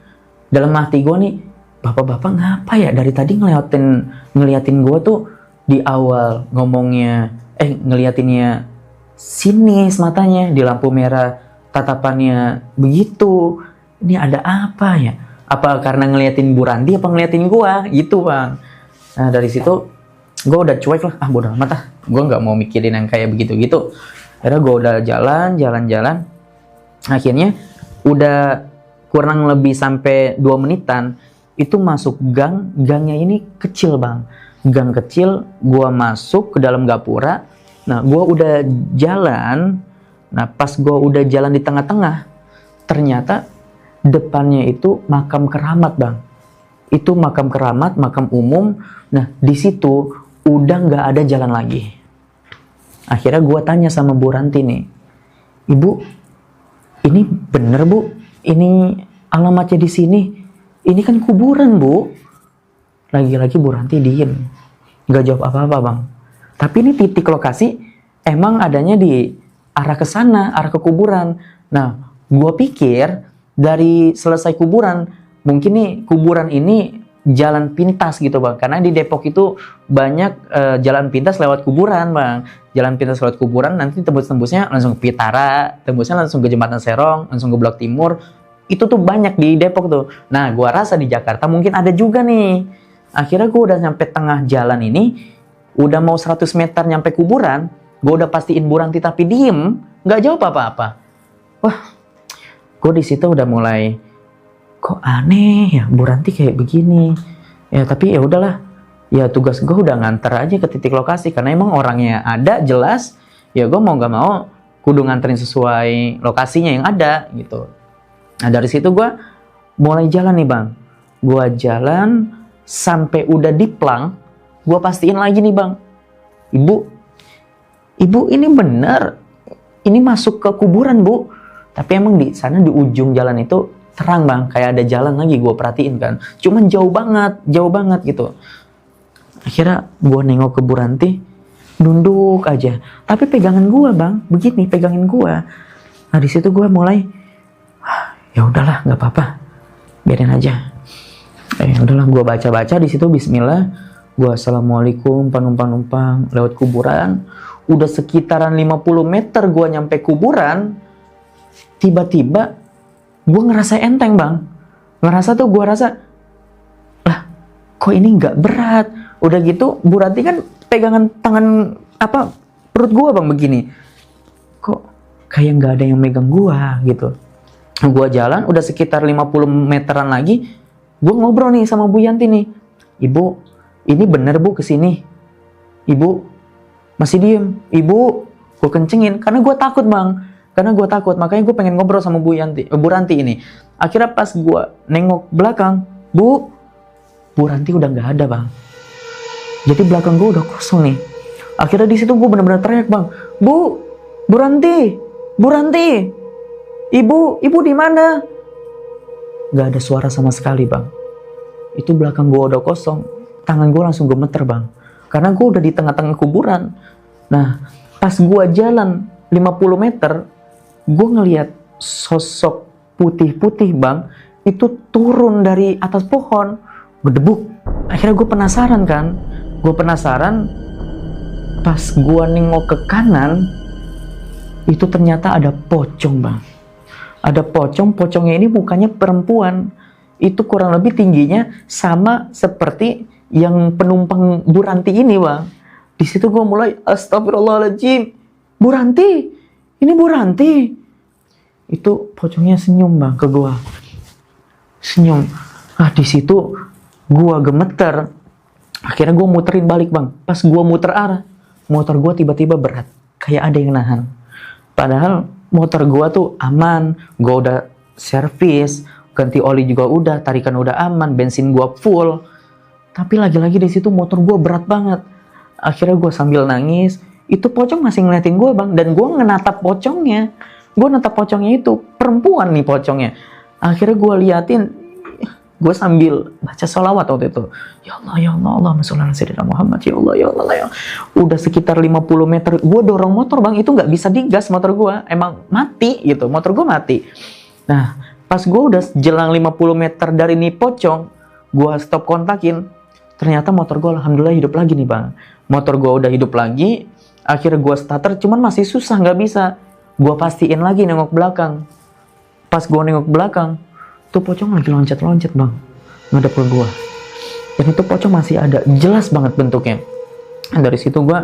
dalam hati gue nih, bapak-bapak ngapa ya dari tadi ngeliatin gue tuh di awal ngomongnya, ngeliatinnya sinis matanya, di lampu merah tatapannya begitu. Ini ada apa ya? Apa karena ngeliatin Bu Ranti, apa ngeliatin gue gitu, Bang. Nah dari situ gue udah cuek lah, bodo amat ah, gue nggak mau mikirin yang kayak begitu-gitu. Akhirnya gue udah jalan. Akhirnya udah kurang lebih sampai 2 menitan itu masuk gangnya ini kecil, Bang. Gang kecil, gue masuk ke dalam gapura. Nah gue udah jalan. Nah pas gue udah jalan di tengah-tengah, ternyata depannya itu makam keramat, Bang. Itu makam keramat, makam umum. Nah di situ udah nggak ada jalan lagi. Akhirnya gue tanya sama Bu Ranti nih, Ibu, ini bener Bu? Ini alamatnya di sini? Ini kan kuburan, Bu. Lagi-lagi Bu Ranti diem, nggak jawab apa-apa, Bang. Tapi ini titik lokasi emang adanya di arah ke sana, arah ke kuburan. Nah, gue pikir dari selesai kuburan, mungkin nih kuburan ini jalan pintas gitu, Bang, karena di Depok itu banyak jalan pintas lewat kuburan, Bang. Jalan pintas lewat kuburan, nanti tembus-tembusnya langsung ke Pitara, tembusnya langsung ke Jembatan Serong, langsung ke Blok Timur. Itu tuh banyak di Depok tuh. Nah gua rasa di Jakarta mungkin ada juga nih. Akhirnya gua udah nyampe tengah jalan ini, udah mau 100 meter nyampe kuburan, gua udah pastiin Bu Ranti tapi diem, nggak jawab apa-apa. Wah, gua di situ udah mulai, kok aneh ya Bu Ranti kayak begini ya. Tapi ya udahlah, ya tugas gue udah nganter aja ke titik lokasi karena emang orangnya ada jelas, ya gue mau nggak mau kudu nganterin sesuai lokasinya yang ada gitu. Nah dari situ gue mulai jalan nih, Bang. Gue jalan sampai udah di Plang, gue pastiin lagi nih, Bang, ibu ini bener ini masuk ke kuburan, Bu. Tapi emang di sana di ujung jalan itu terang, Bang, kayak ada jalan lagi. Gue perhatiin kan, cuman jauh banget gitu. Akhirnya gue nengok ke Bu Ranti, nunduk aja, tapi pegangan gue, Bang, begini pegangin gue. Nah di situ gue mulai, ya udahlah, nggak apa-apa, biarin aja. Udahlah, gue baca-baca di situ, Bismillah, gue assalamualaikum, numpang lewat kuburan. Udah sekitaran 50 meter gue nyampe kuburan, tiba-tiba gue ngerasa enteng bang. Gue rasa, lah kok ini nggak berat. Udah gitu Bu Ranti kan pegangan tangan perut gue bang begini. Kok kayak nggak ada yang megang gue gitu. Gue jalan udah sekitar 50 meteran lagi, gue ngobrol nih sama Bu Yanti nih. Ibu, ini bener Bu kesini? Ibu masih diem. Ibu, gue kencengin karena gue takut bang. Makanya gue pengen ngobrol sama Bu Ranti ini. Akhirnya pas gue nengok belakang, Bu Ranti udah nggak ada bang. Jadi belakang gue udah kosong nih. Akhirnya di situ gue benar-benar teriak bang, Bu Ranti, Ibu di mana? Gak ada suara sama sekali bang. Itu belakang gue udah kosong, tangan gue langsung gemeter bang. Karena gue udah di tengah-tengah kuburan. Nah, pas gue jalan 50 meter, gue ngeliat sosok putih-putih bang, itu turun dari atas pohon, gedebuk. Akhirnya gue penasaran kan. Pas gue nengok ke kanan, itu ternyata ada pocong bang. Ada pocongnya ini mukanya perempuan. Itu kurang lebih tingginya sama seperti yang penumpang Bu Ranti ini bang. Di situ gue mulai astagfirullahaladzim. Bu Ranti, ini Bu Ranti. Itu pocongnya senyum bang ke gue. Senyum. Di situ gue gemeter. Akhirnya gue muterin balik bang. Pas gue muter arah, motor gue tiba-tiba berat. Kayak ada yang nahan. Padahal motor gue tuh aman. Gue udah servis, ganti oli juga udah, tarikan udah aman, bensin gue full. Tapi lagi-lagi di situ motor gue berat banget. Akhirnya gue sambil nangis. Itu pocong masih ngeliatin gue bang. Dan gue natap pocongnya itu perempuan nih pocongnya. Akhirnya gue liatin, gue sambil baca sholawat waktu itu. Ya Allah, Allahumma sholli ala sayyidina Muhammad. Ya Allah, ya Allah. Udah sekitar 50 meter, gue dorong motor bang, itu nggak bisa digas motor gue. Emang mati gitu, motor gue mati. Nah, pas gue udah jelang 50 meter dari nih pocong, gue stop kontakin. Ternyata motor gue alhamdulillah hidup lagi nih bang. Motor gue udah hidup lagi. Akhirnya gue starter, cuman masih susah, nggak bisa. Gue pastiin lagi nengok belakang. Pas gue nengok belakang, tuh pocong lagi loncat-loncat bang, ngadep ke gue. Dan itu pocong masih ada, jelas banget bentuknya. Dari situ gue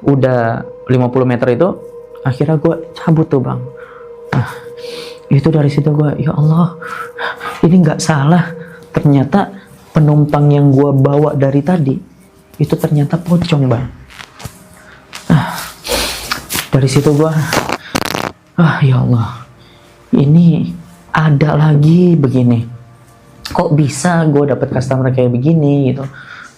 udah 50 meter itu, akhirnya gue cabut tuh bang. Nah, itu dari situ gue, ya Allah, ini nggak salah. Ternyata penumpang yang gue bawa dari tadi, itu ternyata pocong bang. Dari situ gue, ya Allah, ini ada lagi begini. Kok bisa gue dapet customer kayak begini gitu.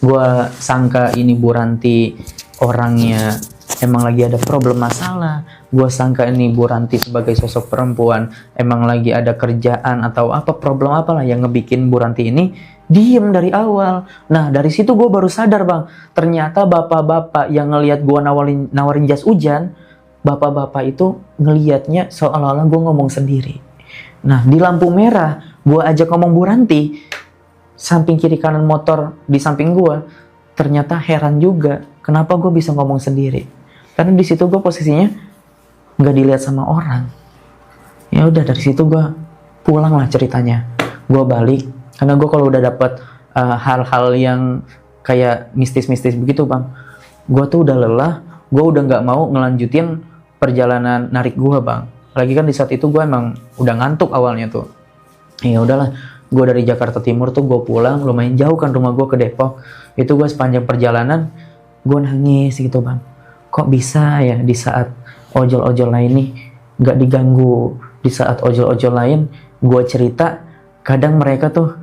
Gue sangka ini Bu Ranti orangnya emang lagi ada problem masalah. Gue sangka ini Bu Ranti sebagai sosok perempuan emang lagi ada kerjaan atau apa problem apalah yang ngebikin Bu Ranti ini diem dari awal. Nah dari situ gue baru sadar bang, ternyata bapak-bapak yang ngelihat gue nawarin jas hujan, bapak-bapak itu ngelihatnya seolah-olah gue ngomong sendiri. Nah di lampu merah gue ajak ngomong Bu Ranti, samping kiri kanan motor di samping gue, ternyata heran juga kenapa gue bisa ngomong sendiri. Karena di situ gue posisinya nggak dilihat sama orang. Ya udah dari situ gue pulang lah ceritanya. Gue balik karena gue kalau udah dapet hal-hal yang kayak mistis-mistis begitu bang, gue tuh udah lelah, gue udah nggak mau ngelanjutin perjalanan narik gue bang. Lagi kan di saat itu gue emang udah ngantuk awalnya tuh. Ya udahlah, gue dari Jakarta Timur tuh gue pulang, lumayan jauh kan rumah gue ke Depok. Itu gue sepanjang perjalanan gue nangis gitu bang. Kok bisa ya di saat ojol-ojol lain nih nggak diganggu, di saat ojol-ojol lain gue cerita, kadang mereka tuh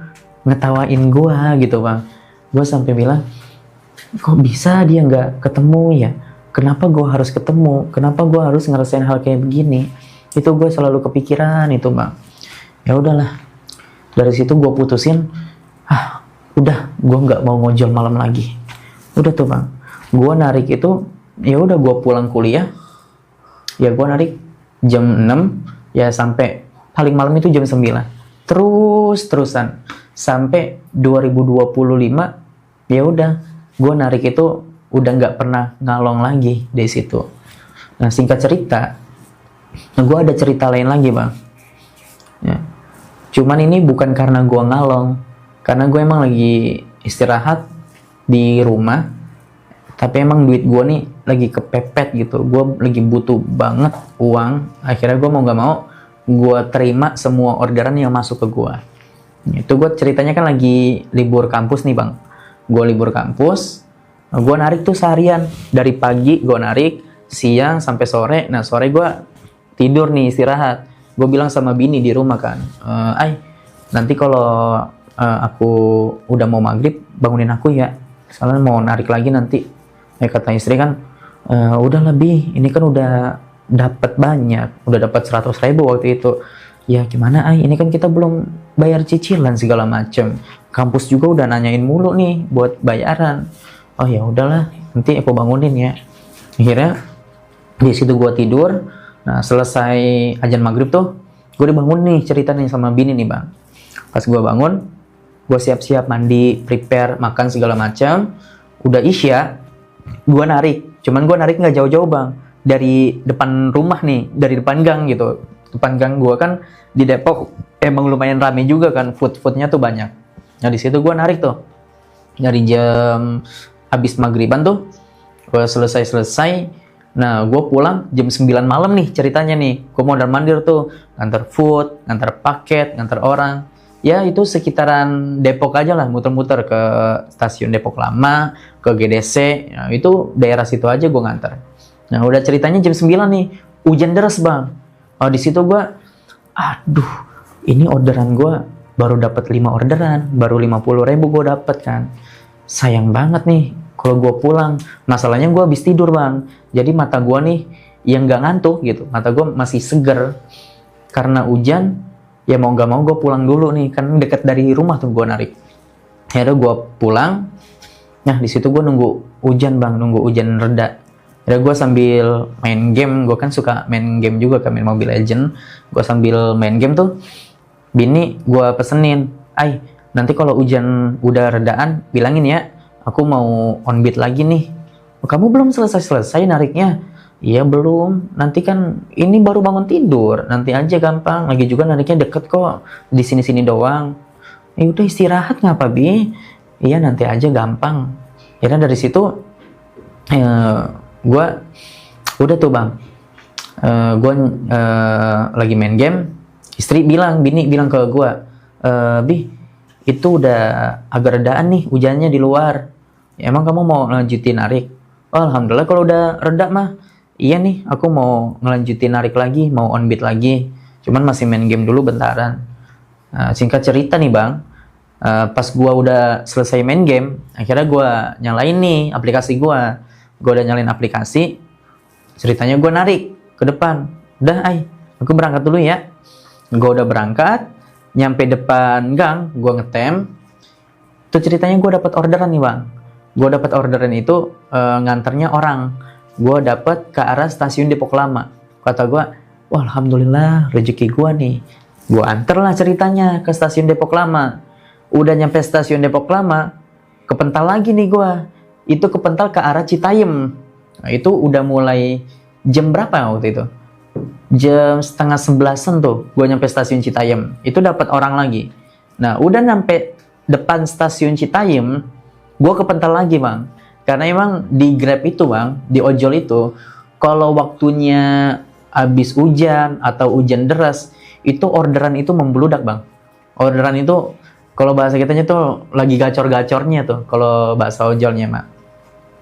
ngetawain gue gitu bang. Gue sampai bilang, kok bisa dia nggak ketemu ya? Kenapa gue harus ketemu? Kenapa gue harus ngerasain hal kayak begini? Itu gue selalu kepikiran itu bang. Ya udahlah, dari situ gue putusin, udah gue nggak mau ngojol malam lagi. Udah tuh bang, gue narik itu, ya udah gue pulang kuliah, ya gue narik jam 6 ya sampai paling malam itu jam 9. Terus terusan sampai 2025. Ya udah, gue narik itu udah nggak pernah ngalong lagi dari situ. Nah, singkat cerita, gue ada cerita lain lagi bang. Ya. Cuman ini bukan karena gue ngalong, karena gue emang lagi istirahat di rumah, tapi emang duit gue nih lagi kepepet gitu. Gue lagi butuh banget uang. Akhirnya gue mau nggak mau, gue terima semua orderan yang masuk ke gue. Itu gue ceritanya kan lagi libur kampus nih bang. Gue libur kampus, gue narik tuh seharian. Dari pagi gue narik, siang sampai sore. Nah sore gue tidur nih, istirahat. Gue bilang sama bini di rumah kan, nanti kalau aku udah mau maghrib, bangunin aku ya. Soalnya mau narik lagi nanti. Kata istri kan, udah lebih, ini kan udah dapat banyak, udah dapat 100.000 waktu itu. Ya gimana ini kan kita belum bayar cicilan segala macem. Kampus juga udah nanyain mulu nih buat bayaran. Oh ya udahlah, nanti aku bangunin ya. Akhirnya di situ gue tidur. Nah selesai azan maghrib tuh, gue dibangun nih ceritanya sama bini nih bang. Pas gue bangun, gue siap-siap mandi, prepare makan segala macam. Udah isya, gue narik. Cuman gue narik nggak jauh-jauh bang, dari depan rumah nih, dari depan gang gitu. Depan gang gue kan di Depok emang lumayan rame juga kan, foodnya tuh banyak. Nah di situ gue narik tuh dari jam habis maghriban tuh, gue selesai. Nah gue pulang jam 9 malam nih ceritanya nih. Gue mondar mandir tuh, nganter food, nganter paket, nganter orang. Ya itu sekitaran Depok aja lah, muter-muter ke stasiun Depok Lama, ke GDC. Nah, itu daerah situ aja gue nganter. Nah udah ceritanya jam 9 nih, hujan deras bang. Oh di situ gue, aduh, ini orderan gue baru dapat 5 orderan, baru 50.000 gue dapat kan. Sayang banget nih kalau gue pulang. Masalahnya gue habis tidur bang, jadi mata gue nih yang nggak ngantuk gitu, mata gue masih seger karena hujan. Ya mau nggak mau gue pulang dulu nih, kan deket dari rumah tuh gue narik. Akhirnya gue pulang. Nah di situ gue nunggu hujan bang, nunggu hujan reda. Akhirnya gue sambil main game, gue kan suka main game juga kan, main Mobile Legend. Gue sambil main game tuh, bini gue pesenin, nanti kalau hujan udah redaan bilangin ya, aku mau on beat lagi nih. Kamu belum selesai nariknya? Iya belum, nanti kan ini baru bangun tidur, nanti aja gampang. Lagi juga nariknya deket kok, di sini-sini doang. Udah istirahat ngapa bi? Iya nanti aja gampang. Ya dari situ gue udah tuh bang, gue lagi main game. Bini bilang ke gue, bi itu udah agak redaan nih hujannya di luar. Ya, emang kamu mau lanjutin narik? Oh, alhamdulillah kalau udah reda mah. Iya nih, aku mau ngelanjutin narik lagi, mau on beat lagi. Cuman masih main game dulu bentaran. Nah, singkat cerita nih bang, pas gua udah selesai main game, akhirnya gua nyalain nih aplikasi gua. Gua udah nyalain aplikasi, ceritanya gua narik ke depan. Udah, aku berangkat dulu ya. Gua udah berangkat, nyampe depan gang, gua ngetem. Itu ceritanya gua dapat orderan nih bang. Gua dapat orderan itu nganternya orang. Gue dapet ke arah stasiun Depok Lama. Kata gue, wah alhamdulillah rezeki gue nih. Gue anter lah ceritanya ke stasiun Depok Lama. Udah nyampe stasiun Depok Lama, kepental lagi nih gue. Itu kepental ke arah Citayam. Nah, itu udah mulai jam berapa waktu itu? Jam setengah 11-an tuh gue nyampe stasiun Citayam. Itu dapat orang lagi. Nah udah nyampe depan stasiun Citayam, gue kepental lagi bang. Karena emang di Grab itu bang, di ojol itu, kalau waktunya habis hujan atau hujan deras, itu orderan itu membludak bang. Orderan itu, kalau bahasa kitanya tuh lagi gacor-gacornya tuh, kalau bahasa ojolnya mak.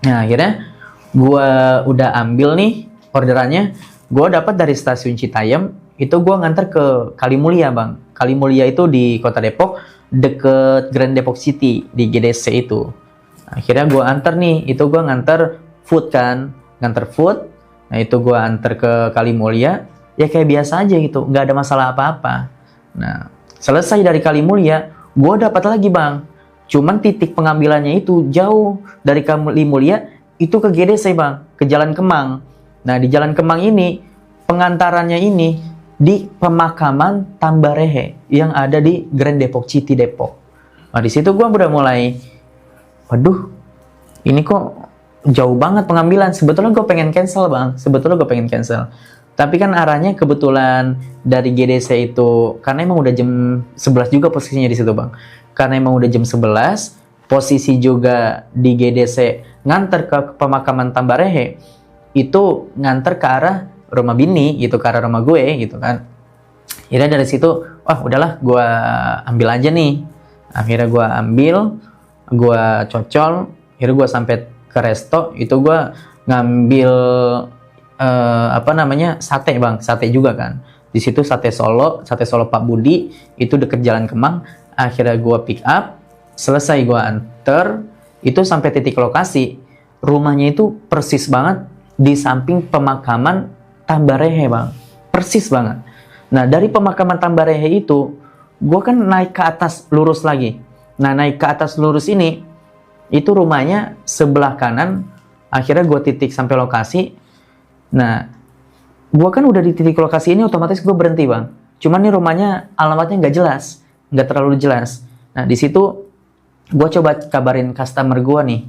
Nah akhirnya, gue udah ambil nih orderannya, gue dapat dari stasiun Citayam, itu gue nganter ke Kalimulia bang. Kalimulia itu di kota Depok, deket Grand Depok City, di GDC itu. Akhirnya gue anter nih, itu gue nganter food kan, nganter food. Nah itu gue anter ke Kalimulia, ya kayak biasa aja gitu, nggak ada masalah apa-apa. Nah selesai dari Kalimulia, gue dapat lagi bang. Cuman titik pengambilannya itu jauh dari Kalimulia itu ke GDC bang, ke Jalan Kemang. Nah di Jalan Kemang ini pengantarannya ini di pemakaman Tambarehe yang ada di Grand Depok City Depok. Nah, di situ gue udah mulai, waduh, ini kok jauh banget pengambilan. Sebetulnya gue pengen cancel bang, tapi kan arahnya kebetulan dari GDC itu, karena emang udah jam 11 juga posisinya di situ bang. Karena emang udah jam 11, posisi juga di GDC nganter ke pemakaman Tambarehe, itu nganter ke arah rumah bini gitu, ke arah rumah gue gitu kan. Akhirnya dari situ, wah udahlah gue ambil aja nih. Akhirnya gue ambil, gue cocol, akhirnya gue sampai ke resto, itu gue ngambil sate bang, sate juga kan. Di situ sate Solo Pak Budi, itu deket Jalan Kemang. Akhirnya gue pick up, selesai gue anter, itu sampai titik lokasi. Rumahnya itu persis banget di samping pemakaman Tambarehe bang, persis banget. Nah dari pemakaman Tambarehe itu, gue kan naik ke atas lurus lagi. Nah naik ke atas lurus ini, itu rumahnya sebelah kanan. Akhirnya gue titik sampai lokasi. Nah, gue kan udah di titik lokasi ini, otomatis gue berhenti bang. Cuman nih rumahnya alamatnya nggak jelas, nggak terlalu jelas. Nah di situ gue coba kabarin customer gue nih,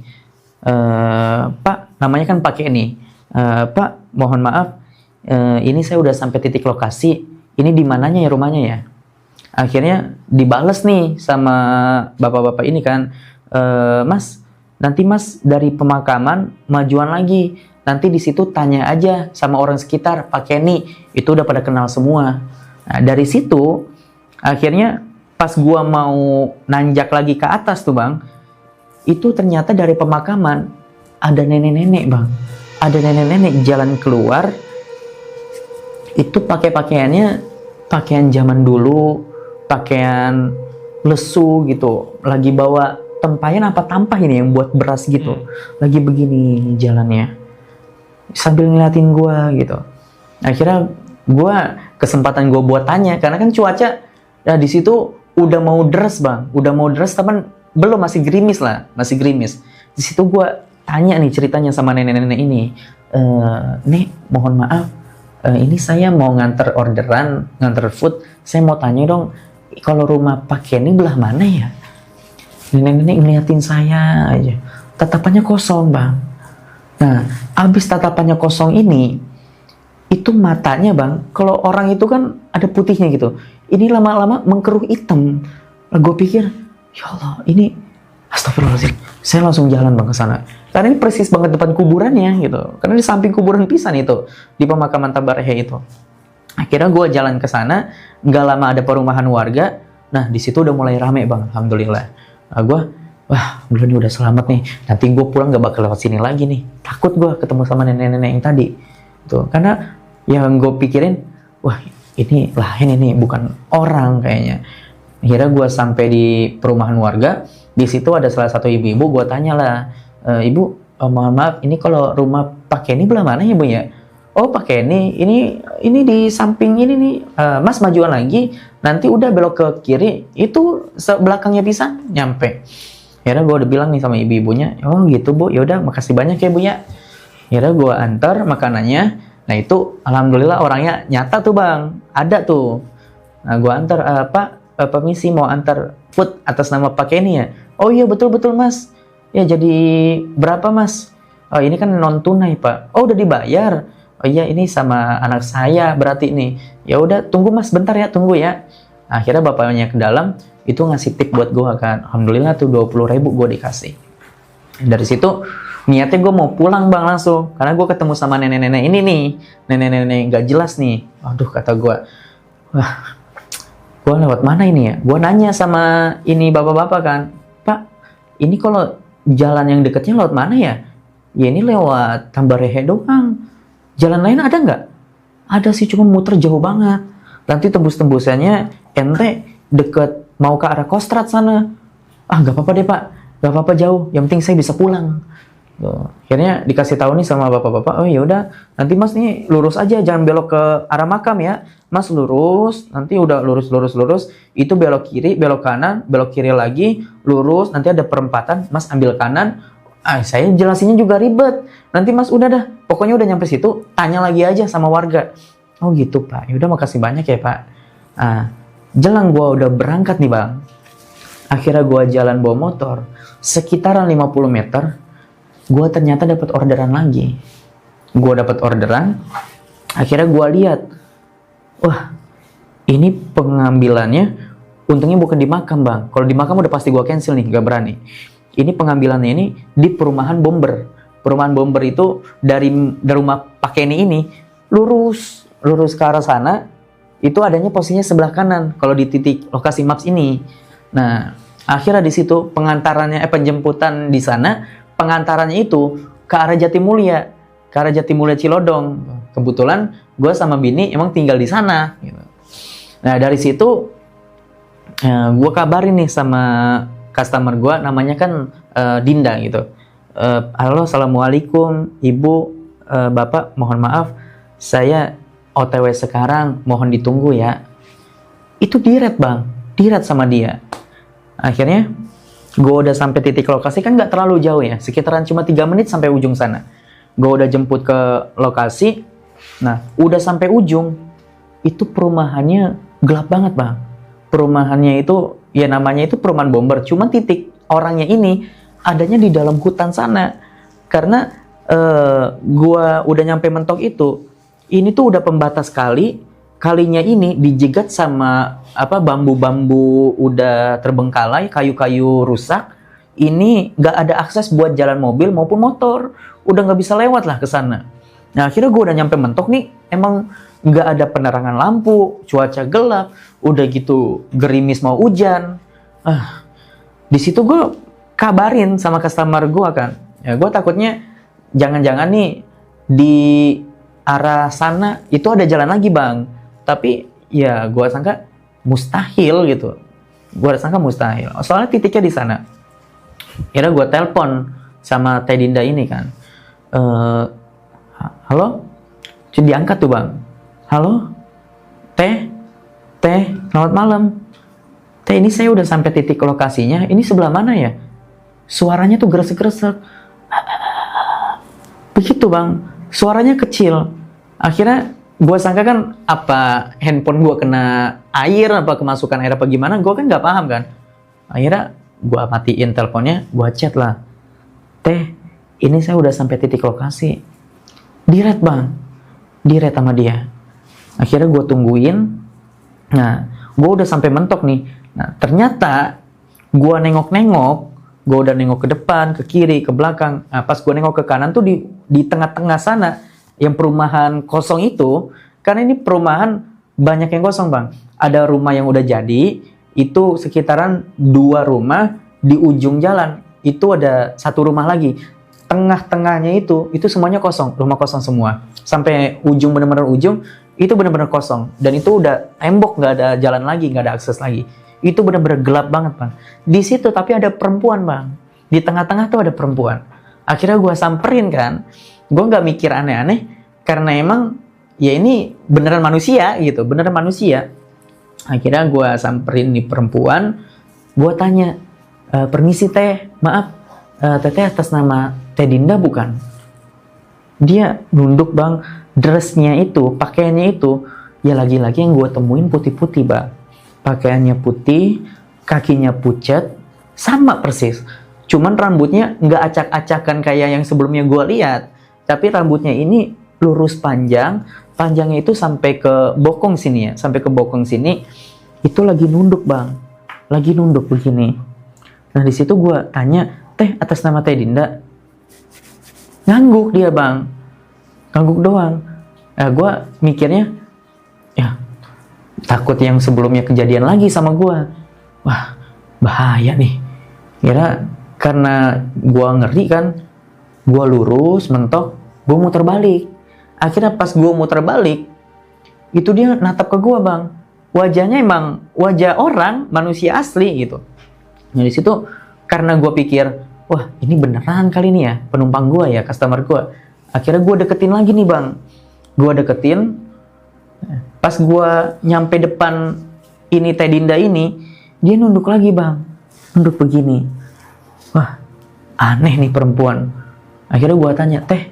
Pak, namanya kan pakai ini, Pak, mohon maaf, ini saya udah sampai titik lokasi. Ini di mananya ya rumahnya ya? Akhirnya dibales nih sama bapak-bapak ini kan, Mas, nanti Mas dari pemakaman majuan lagi. Nanti di situ tanya aja sama orang sekitar, Pak Kenny, itu udah pada kenal semua. Nah, dari situ akhirnya pas gua mau nanjak lagi ke atas tuh bang, itu ternyata dari pemakaman ada nenek-nenek bang, ada nenek-nenek jalan keluar, itu pakai pakaian zaman dulu, pakaian lesu gitu, lagi bawa tempayan apa tampah ini yang buat beras gitu, lagi begini jalannya sambil ngeliatin gua gitu. Akhirnya gua kesempatan gua buat tanya, karena kan cuaca ya di situ udah mau deres bang, teman belum, masih gerimis. Di situ gua tanya nih ceritanya sama nenek-nenek ini, Nek, mohon maaf, ini saya mau nganter orderan, nganter food, saya mau tanya dong, kalau rumah Pak Kenny belah mana ya? Nenek-nenek ngeliatin saya aja, tatapannya kosong bang. Nah, abis tatapannya kosong ini, itu matanya bang, kalau orang itu kan ada putihnya gitu, ini lama-lama mengkerut hitam. Gue pikir, ya Allah, ini astagfirullahaladzim. Saya langsung jalan bang ke sana, karena ini persis banget depan kuburannya gitu, karena di samping kuburan pisan itu, di pemakaman Tambarehe itu. Akhirnya gue jalan ke sana, nggak lama ada perumahan warga. Nah, di situ udah mulai rame bang, alhamdulillah. Nah, gue, wah, belum nih udah selamat nih. Nanti gue pulang gak bakal lewat sini lagi nih. Takut gue ketemu sama nenek-nenek yang tadi. Tuh, karena yang gue pikirin, wah ini lain, ini bukan orang kayaknya. Akhirnya gue sampai di perumahan warga. Di situ ada salah satu ibu-ibu. Gue tanya lah, Ibu, mohon maaf, ini kalau rumah Pak Kenny belah mana ya bu ya? Oh Pak Kenny, ini di samping ini nih. Mas majuan lagi, nanti udah belok ke kiri. Itu belakangnya bisa nyampe. Akhirnya gue udah bilang nih sama ibu-ibunya, oh gitu bu, yaudah makasih banyak ya bu ya. Akhirnya gue antar makanannya. Nah itu alhamdulillah orangnya nyata tuh bang, ada tuh. Nah gue antar, Pak, permisi mau antar food atas nama Pak Kenny ya? Oh iya betul-betul mas. Ya jadi berapa mas? Oh ini kan non tunai pak. Oh udah dibayar. Oh iya ini sama anak saya berarti nih. Ya udah tunggu mas, bentar ya, tunggu ya. Akhirnya bapaknya ke dalam, itu ngasih tip buat gue kan. Alhamdulillah tuh 20.000 gue dikasih. Dari situ niatnya gue mau pulang bang langsung, karena gue ketemu sama nenek-nenek ini nih, nenek-nenek gak jelas nih. Aduh kata gue, wah, gue lewat mana ini ya? Gue nanya sama ini bapak-bapak kan, Pak, ini kalau jalan yang deketnya lewat mana ya? Ya ini lewat Tambarehe doang. Jalan lain ada nggak? Ada sih, cuma muter jauh banget. Nanti tembus-tembusannya ente deket mau ke arah Kostrad sana. Ah nggak apa-apa deh pak, nggak apa-apa jauh. Yang penting saya bisa pulang. Tuh. Akhirnya dikasih tahu nih sama bapak-bapak, oh ya udah, nanti mas nih lurus aja, jangan belok ke arah makam ya. Mas lurus, nanti udah lurus, itu belok kiri, belok kanan, belok kiri lagi, lurus, nanti ada perempatan, mas ambil kanan. Saya jelasinnya juga ribet. Nanti mas udah dah, pokoknya udah nyampe situ, tanya lagi aja sama warga. Oh gitu Pak, yaudah makasih banyak ya Pak. Jelang gue udah berangkat nih Bang, akhirnya gue jalan bawa motor sekitaran 50 meter, gue ternyata dapat orderan lagi. Gue dapat orderan, akhirnya gue lihat, wah ini pengambilannya, untungnya bukan di makam Bang. Kalau di makam udah pasti gue cancel nih, gak berani. Ini pengambilannya ini di perumahan Bomber. Perumahan Bomber itu dari rumah Pak Kenny ini lurus ke arah sana, itu adanya posisinya sebelah kanan kalau di titik lokasi maps ini. Nah, akhirnya di situ pengantarannya penjemputan di sana, pengantarannya itu ke arah Jatimulya, ke arah Jatimulya Cilodong. Kebetulan gue sama bini emang tinggal di sana gitu. Nah, dari situ gue kabarin nih sama customer gue, namanya kan Dinda gitu. Halo, assalamualaikum ibu, bapak, mohon maaf saya OTW sekarang, mohon ditunggu ya. Itu direct Bang, direct sama dia. Akhirnya gue udah sampai titik lokasi, kan nggak terlalu jauh ya, sekitaran cuma 3 menit sampai ujung sana. Gue udah jemput ke lokasi. Nah, udah sampai ujung, itu perumahannya gelap banget Bang. Perumahannya itu, ya namanya itu perumahan Bomber, cuma titik orangnya ini adanya di dalam hutan sana. Karena gua udah nyampe mentok itu, ini tuh udah pembatas kalinya ini dijegat sama bambu-bambu udah terbengkalai, kayu-kayu rusak. Ini nggak ada akses buat jalan mobil maupun motor, udah nggak bisa lewat lah ke sana. Nah, akhirnya gue udah nyampe mentok nih, emang nggak ada penerangan lampu, cuaca gelap, udah gitu gerimis mau hujan. Di situ gue kabarin sama customer gue kan, ya gue takutnya jangan-jangan nih di arah sana itu ada jalan lagi Bang. Tapi ya gue sangka mustahil gitu, gue sangka mustahil. Soalnya titiknya di sana. Akhirnya gue telepon sama Teh Dinda ini kan. Halo? Cuma diangkat tuh Bang. Halo? Teh, selamat malam. Teh, ini saya udah sampai titik lokasinya. Ini sebelah mana ya? Suaranya tuh gresek-gresek. Begitu Bang. Suaranya kecil. Akhirnya gue sangka kan apa handphone gue kena air, apa kemasukan air apa gimana. Gue kan nggak paham kan. Akhirnya gue matiin teleponnya, gue chat lah. Teh, ini saya udah sampai titik lokasi. Direct Bang. Direct sama dia. Akhirnya gue tungguin. Nah, gue udah sampai mentok nih. Nah, ternyata gue nengok-nengok, gue udah nengok ke depan, ke kiri, ke belakang. Nah, pas gue nengok ke kanan tuh di tengah-tengah sana, yang perumahan kosong itu, karena ini perumahan banyak yang kosong Bang. Ada rumah yang udah jadi, itu sekitaran 2 rumah, di ujung jalan itu ada 1 rumah lagi. Tengah-tengahnya itu semuanya kosong, rumah kosong semua. Sampai ujung, bener-bener ujung, itu bener-bener kosong. Dan itu udah tembok, nggak ada jalan lagi, nggak ada akses lagi. Itu bener-bener gelap banget Bang. Di situ tapi ada perempuan Bang. Di tengah-tengah tuh ada perempuan. Akhirnya gue samperin kan. Gue nggak mikir aneh-aneh, karena emang ya ini beneran manusia gitu, beneran manusia. Akhirnya gue samperin nih perempuan. Gue tanya, permisi Teh, maaf, Teteh atas nama Teh Dinda bukan? Dia nunduk Bang, dressnya itu, pakaiannya itu, ya lagi-lagi yang gue temuin putih-putih Bang. Pakaiannya putih, kakinya pucat, sama persis. Cuman rambutnya nggak acak-acakan kayak yang sebelumnya gue lihat. Tapi rambutnya ini lurus panjang, panjangnya itu sampai ke bokong sini ya, sampai ke bokong sini. Itu lagi nunduk Bang, lagi nunduk begini. Nah di situ gue tanya, Teh atas nama Teh Dinda? Ngangguk dia Bang, ngangguk doang. Nah gue mikirnya, ya takut yang sebelumnya kejadian lagi sama gue. Wah bahaya nih. Kira karena gue ngeri kan, gue lurus mentok, gue muter balik. Akhirnya pas gue muter balik, itu dia natap ke gue Bang. Wajahnya emang wajah orang, manusia asli gitu. Nah di situ karena gue pikir, wah ini beneran kali ini ya penumpang gue ya, customer gue. Akhirnya gue deketin lagi nih Bang. Gue deketin. Pas gue nyampe depan ini Teh Dinda ini, dia nunduk lagi Bang. Nunduk begini. Wah aneh nih perempuan. Akhirnya gue tanya, Teh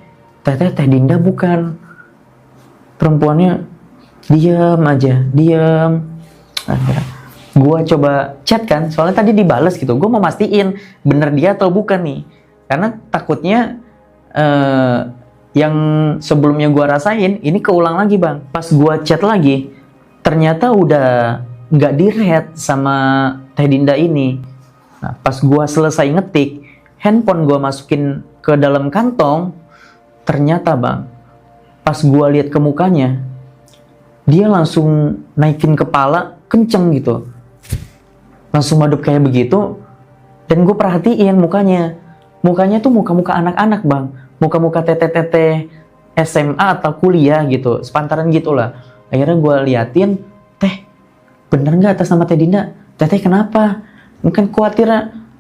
Dinda bukan? Perempuannya Diam aja, diam. Gua coba chat kan, soalnya tadi dibales gitu. Gua mau mastiin bener dia atau bukan nih. Karena takutnya yang sebelumnya gua rasain ini keulang lagi, Bang. Pas gua chat lagi, ternyata udah nggak di-read sama Teh Dinda ini. Nah, pas gua selesai ngetik, handphone gua masukin ke dalam kantong, ternyata, Bang, pas gua lihat ke mukanya, dia langsung naikin kepala kenceng gitu, langsung madep kayak begitu. Dan gue perhatiin mukanya tuh muka-muka anak-anak, Bang, muka-muka tete-tete SMA atau kuliah gitu, sepantaran gitulah. Akhirnya gue liatin, Teh, bener nggak atas nama Teh Dinda? Teh kenapa? Mungkin khawatir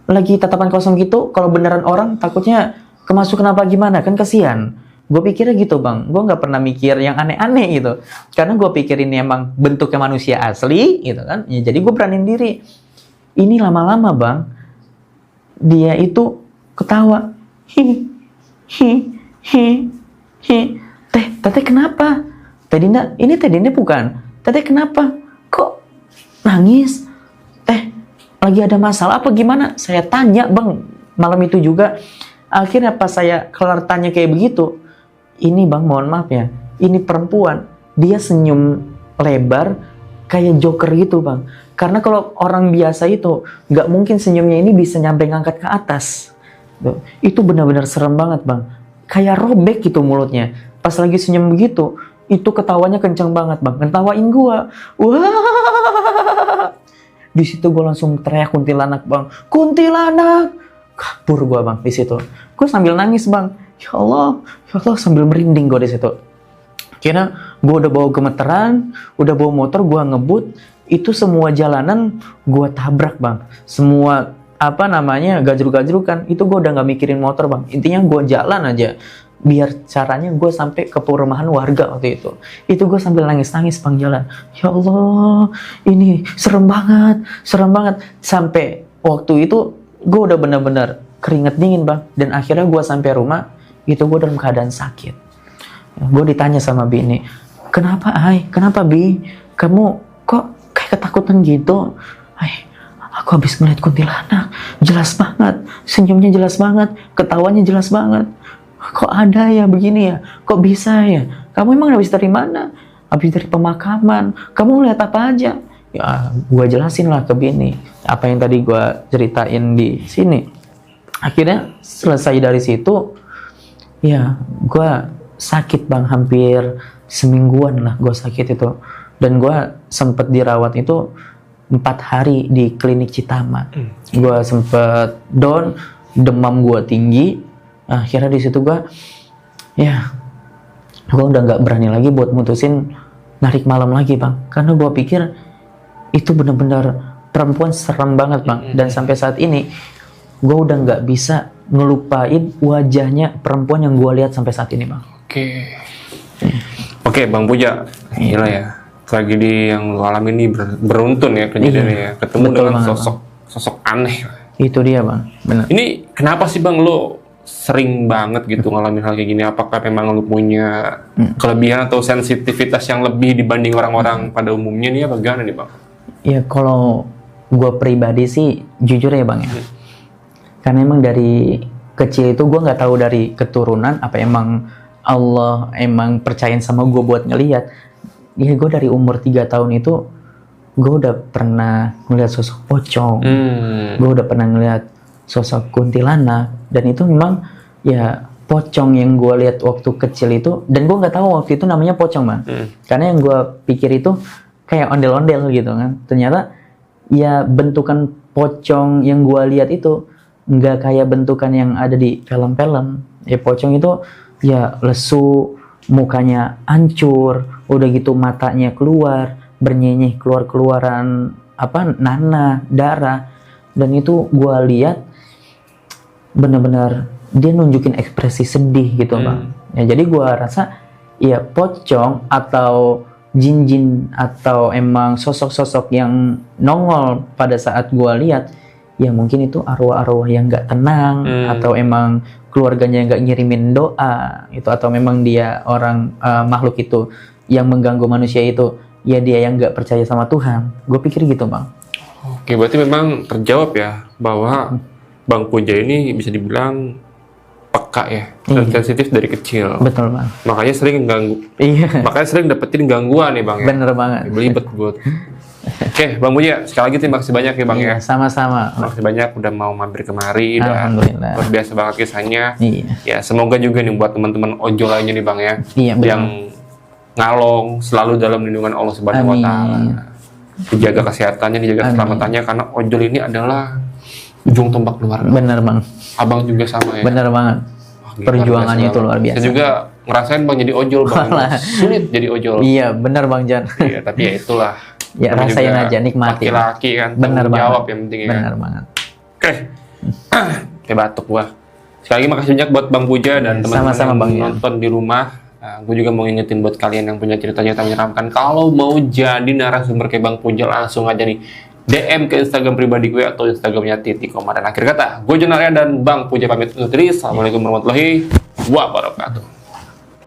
lagi tatapan kosong gitu, kalau beneran orang takutnya kemasukan apa gimana, kan kasihan. Gue pikirnya gitu, Bang. Gue nggak pernah mikir yang aneh-aneh gitu. Karena gue pikir ini emang bentuknya manusia asli gitu kan. Ya, jadi gue beraniin diri. Ini lama-lama, Bang, dia itu ketawa. Hi, hi, hi, hi. Teteh kenapa? Teh Dinda, ini Teh Dinda bukan? Teteh kenapa? Kok nangis? Teh, lagi ada masalah apa gimana? Saya tanya, Bang, malam itu juga. Akhirnya pas saya kelar tanya kayak begitu, ini, Bang, mohon maaf ya, ini perempuan, dia senyum lebar kayak Joker gitu, Bang. Karena kalau orang biasa itu nggak mungkin senyumnya ini bisa nyampe ngangkat ke atas. Itu benar-benar serem banget, Bang. Kayak robek gitu mulutnya. Pas lagi senyum begitu, itu ketawanya kencang banget, Bang. Ngetawain gua. Wah! Di situ gua langsung teriak kuntilanak, Bang. Kuntilanak! Kabur gua, Bang, di situ. Gua sambil nangis, Bang. Ya Allah, sambil merinding gue di situ. Kira gue udah bawa gemeteran, udah bawa motor, gue ngebut, itu semua jalanan gue tabrak, Bang. Semua gajruk-gajrukan, itu gue udah nggak mikirin motor, Bang. Intinya gue jalan aja, biar caranya gue sampai ke perumahan warga waktu itu. Itu gue sambil nangis-nangis, Bang, jalan. Ya Allah, ini serem banget. Sampai waktu itu gue udah bener-bener keringet dingin, Bang. Dan akhirnya gue sampai rumah, itu gue dalam keadaan sakit. Gue ditanya sama Bini, kenapa, Ay? Kenapa, Bi? Kamu kok kayak ketakutan gitu? Ay, aku habis ngeliat kuntilanak. Jelas banget. Senyumnya jelas banget. Ketawanya jelas banget. Kok ada ya begini ya? Kok bisa ya? Kamu emang habis dari mana? Habis dari pemakaman. Kamu ngeliat apa aja? Ya, gue jelasin lah ke Bini. Apa yang tadi gue ceritain di sini. Akhirnya selesai dari situ, ya, gue sakit, Bang, hampir semingguan lah gue sakit itu. Dan gue sempet dirawat itu 4 hari di klinik Citama. Gue sempet down, demam gue tinggi. Akhirnya di situ gue udah nggak berani lagi buat mutusin narik malam lagi, Bang. Karena gue pikir itu bener-bener perempuan serem banget, Bang. Dan sampai saat ini gue udah nggak bisa ngelupain wajahnya perempuan yang gue lihat sampai saat ini, Bang. Oke, Bang Puja, gila ya, tragedi yang lo alami ini beruntun ya kejadiannya ya, ketemu betul dengan banget, sosok aneh. Itu dia, Bang, benar. Ini kenapa sih, Bang, lo sering banget gitu ngalamin hal kayak gini? Apakah memang lo punya kelebihan atau sensitivitas yang lebih dibanding orang-orang pada umumnya nih, apa gimana nih, Bang? Ya, kalau gue pribadi sih jujur ya, Bang, ya. Karena emang dari kecil itu gue nggak tahu dari keturunan apa emang Allah emang percayain sama gue buat ngelihat. Ya, gue dari umur 3 tahun itu gue udah pernah ngelihat sosok pocong, gue udah pernah ngelihat sosok kuntilanak, dan itu memang ya pocong yang gue lihat waktu kecil itu, dan gue nggak tahu waktu itu namanya pocong, Bang. Karena yang gue pikir itu kayak ondel-ondel gitu kan. Ternyata ya bentukan pocong yang gue lihat itu nggak kayak bentukan yang ada di film-film. Ya pocong itu ya lesu, mukanya hancur, udah gitu matanya keluar, bernyenyeh keluaran nanah, darah. Dan itu gue lihat bener-bener dia nunjukin ekspresi sedih gitu, Bang. Ya jadi gue rasa ya pocong atau jin-jin atau emang sosok-sosok yang nongol pada saat gue lihat, ya mungkin itu arwah-arwah yang nggak tenang, atau emang keluarganya nggak ngirimin doa itu, atau memang dia orang makhluk itu yang mengganggu manusia itu ya dia yang nggak percaya sama Tuhan. Gue pikir gitu bang. Oke, berarti memang terjawab ya bahwa Bang Puja ini bisa dibilang peka ya, dan sensitif dari kecil. Betul bang. Makanya sering ganggu. Iya. Makanya sering dapetin gangguan nih bang ya. Bener banget. Belibet gue. Oke, Bang Puja, sekali lagi terima kasih banyak ya bang Iya, ya. sama-sama. Terima kasih banyak udah mau mampir kemari dan Alhamdulillah. luar biasa banget kisahnya. Iya. Ya, semoga juga nih buat teman-teman ojol lainnya nih bang ya, Iya, betul. yang ngalong selalu dalam lindungan Allah Subhanahu Wa Taala. Amin. Dijaga kesehatannya, dijaga Amin. keselamatannya karena ojol ini adalah ujung tombak keluarga. Bener bang. Abang juga sama ya. Bener banget. Wah, gila, Perjuangannya luar itu luar biasa. Saya juga ngerasain bang jadi ojol bang. Walah. Sulit jadi ojol. Iya bener bang Jan. Iya, tapi ya itulah. Ya, Namanya rasain juga aja, nikmati. Laki-laki kan, Bener tanggung banget. jawab yang penting ya. Bener banget. Oke. Kayak batuk gua. Sekali lagi makasih banyak buat Bang Puja dan teman-teman Sama-sama, yang Bang Ian. nonton di rumah. Nah, gue juga mau ngingetin buat kalian yang punya cerita-cerita menyeramkan, kalau mau jadi narasumber kayak Bang Puja langsung aja nih DM ke Instagram pribadi gue atau Instagramnya Titik Koma. Dan akhir kata, gue Jon Arya dan Bang Puja pamit undur diri. Assalamualaikum warahmatullahi wabarakatuh.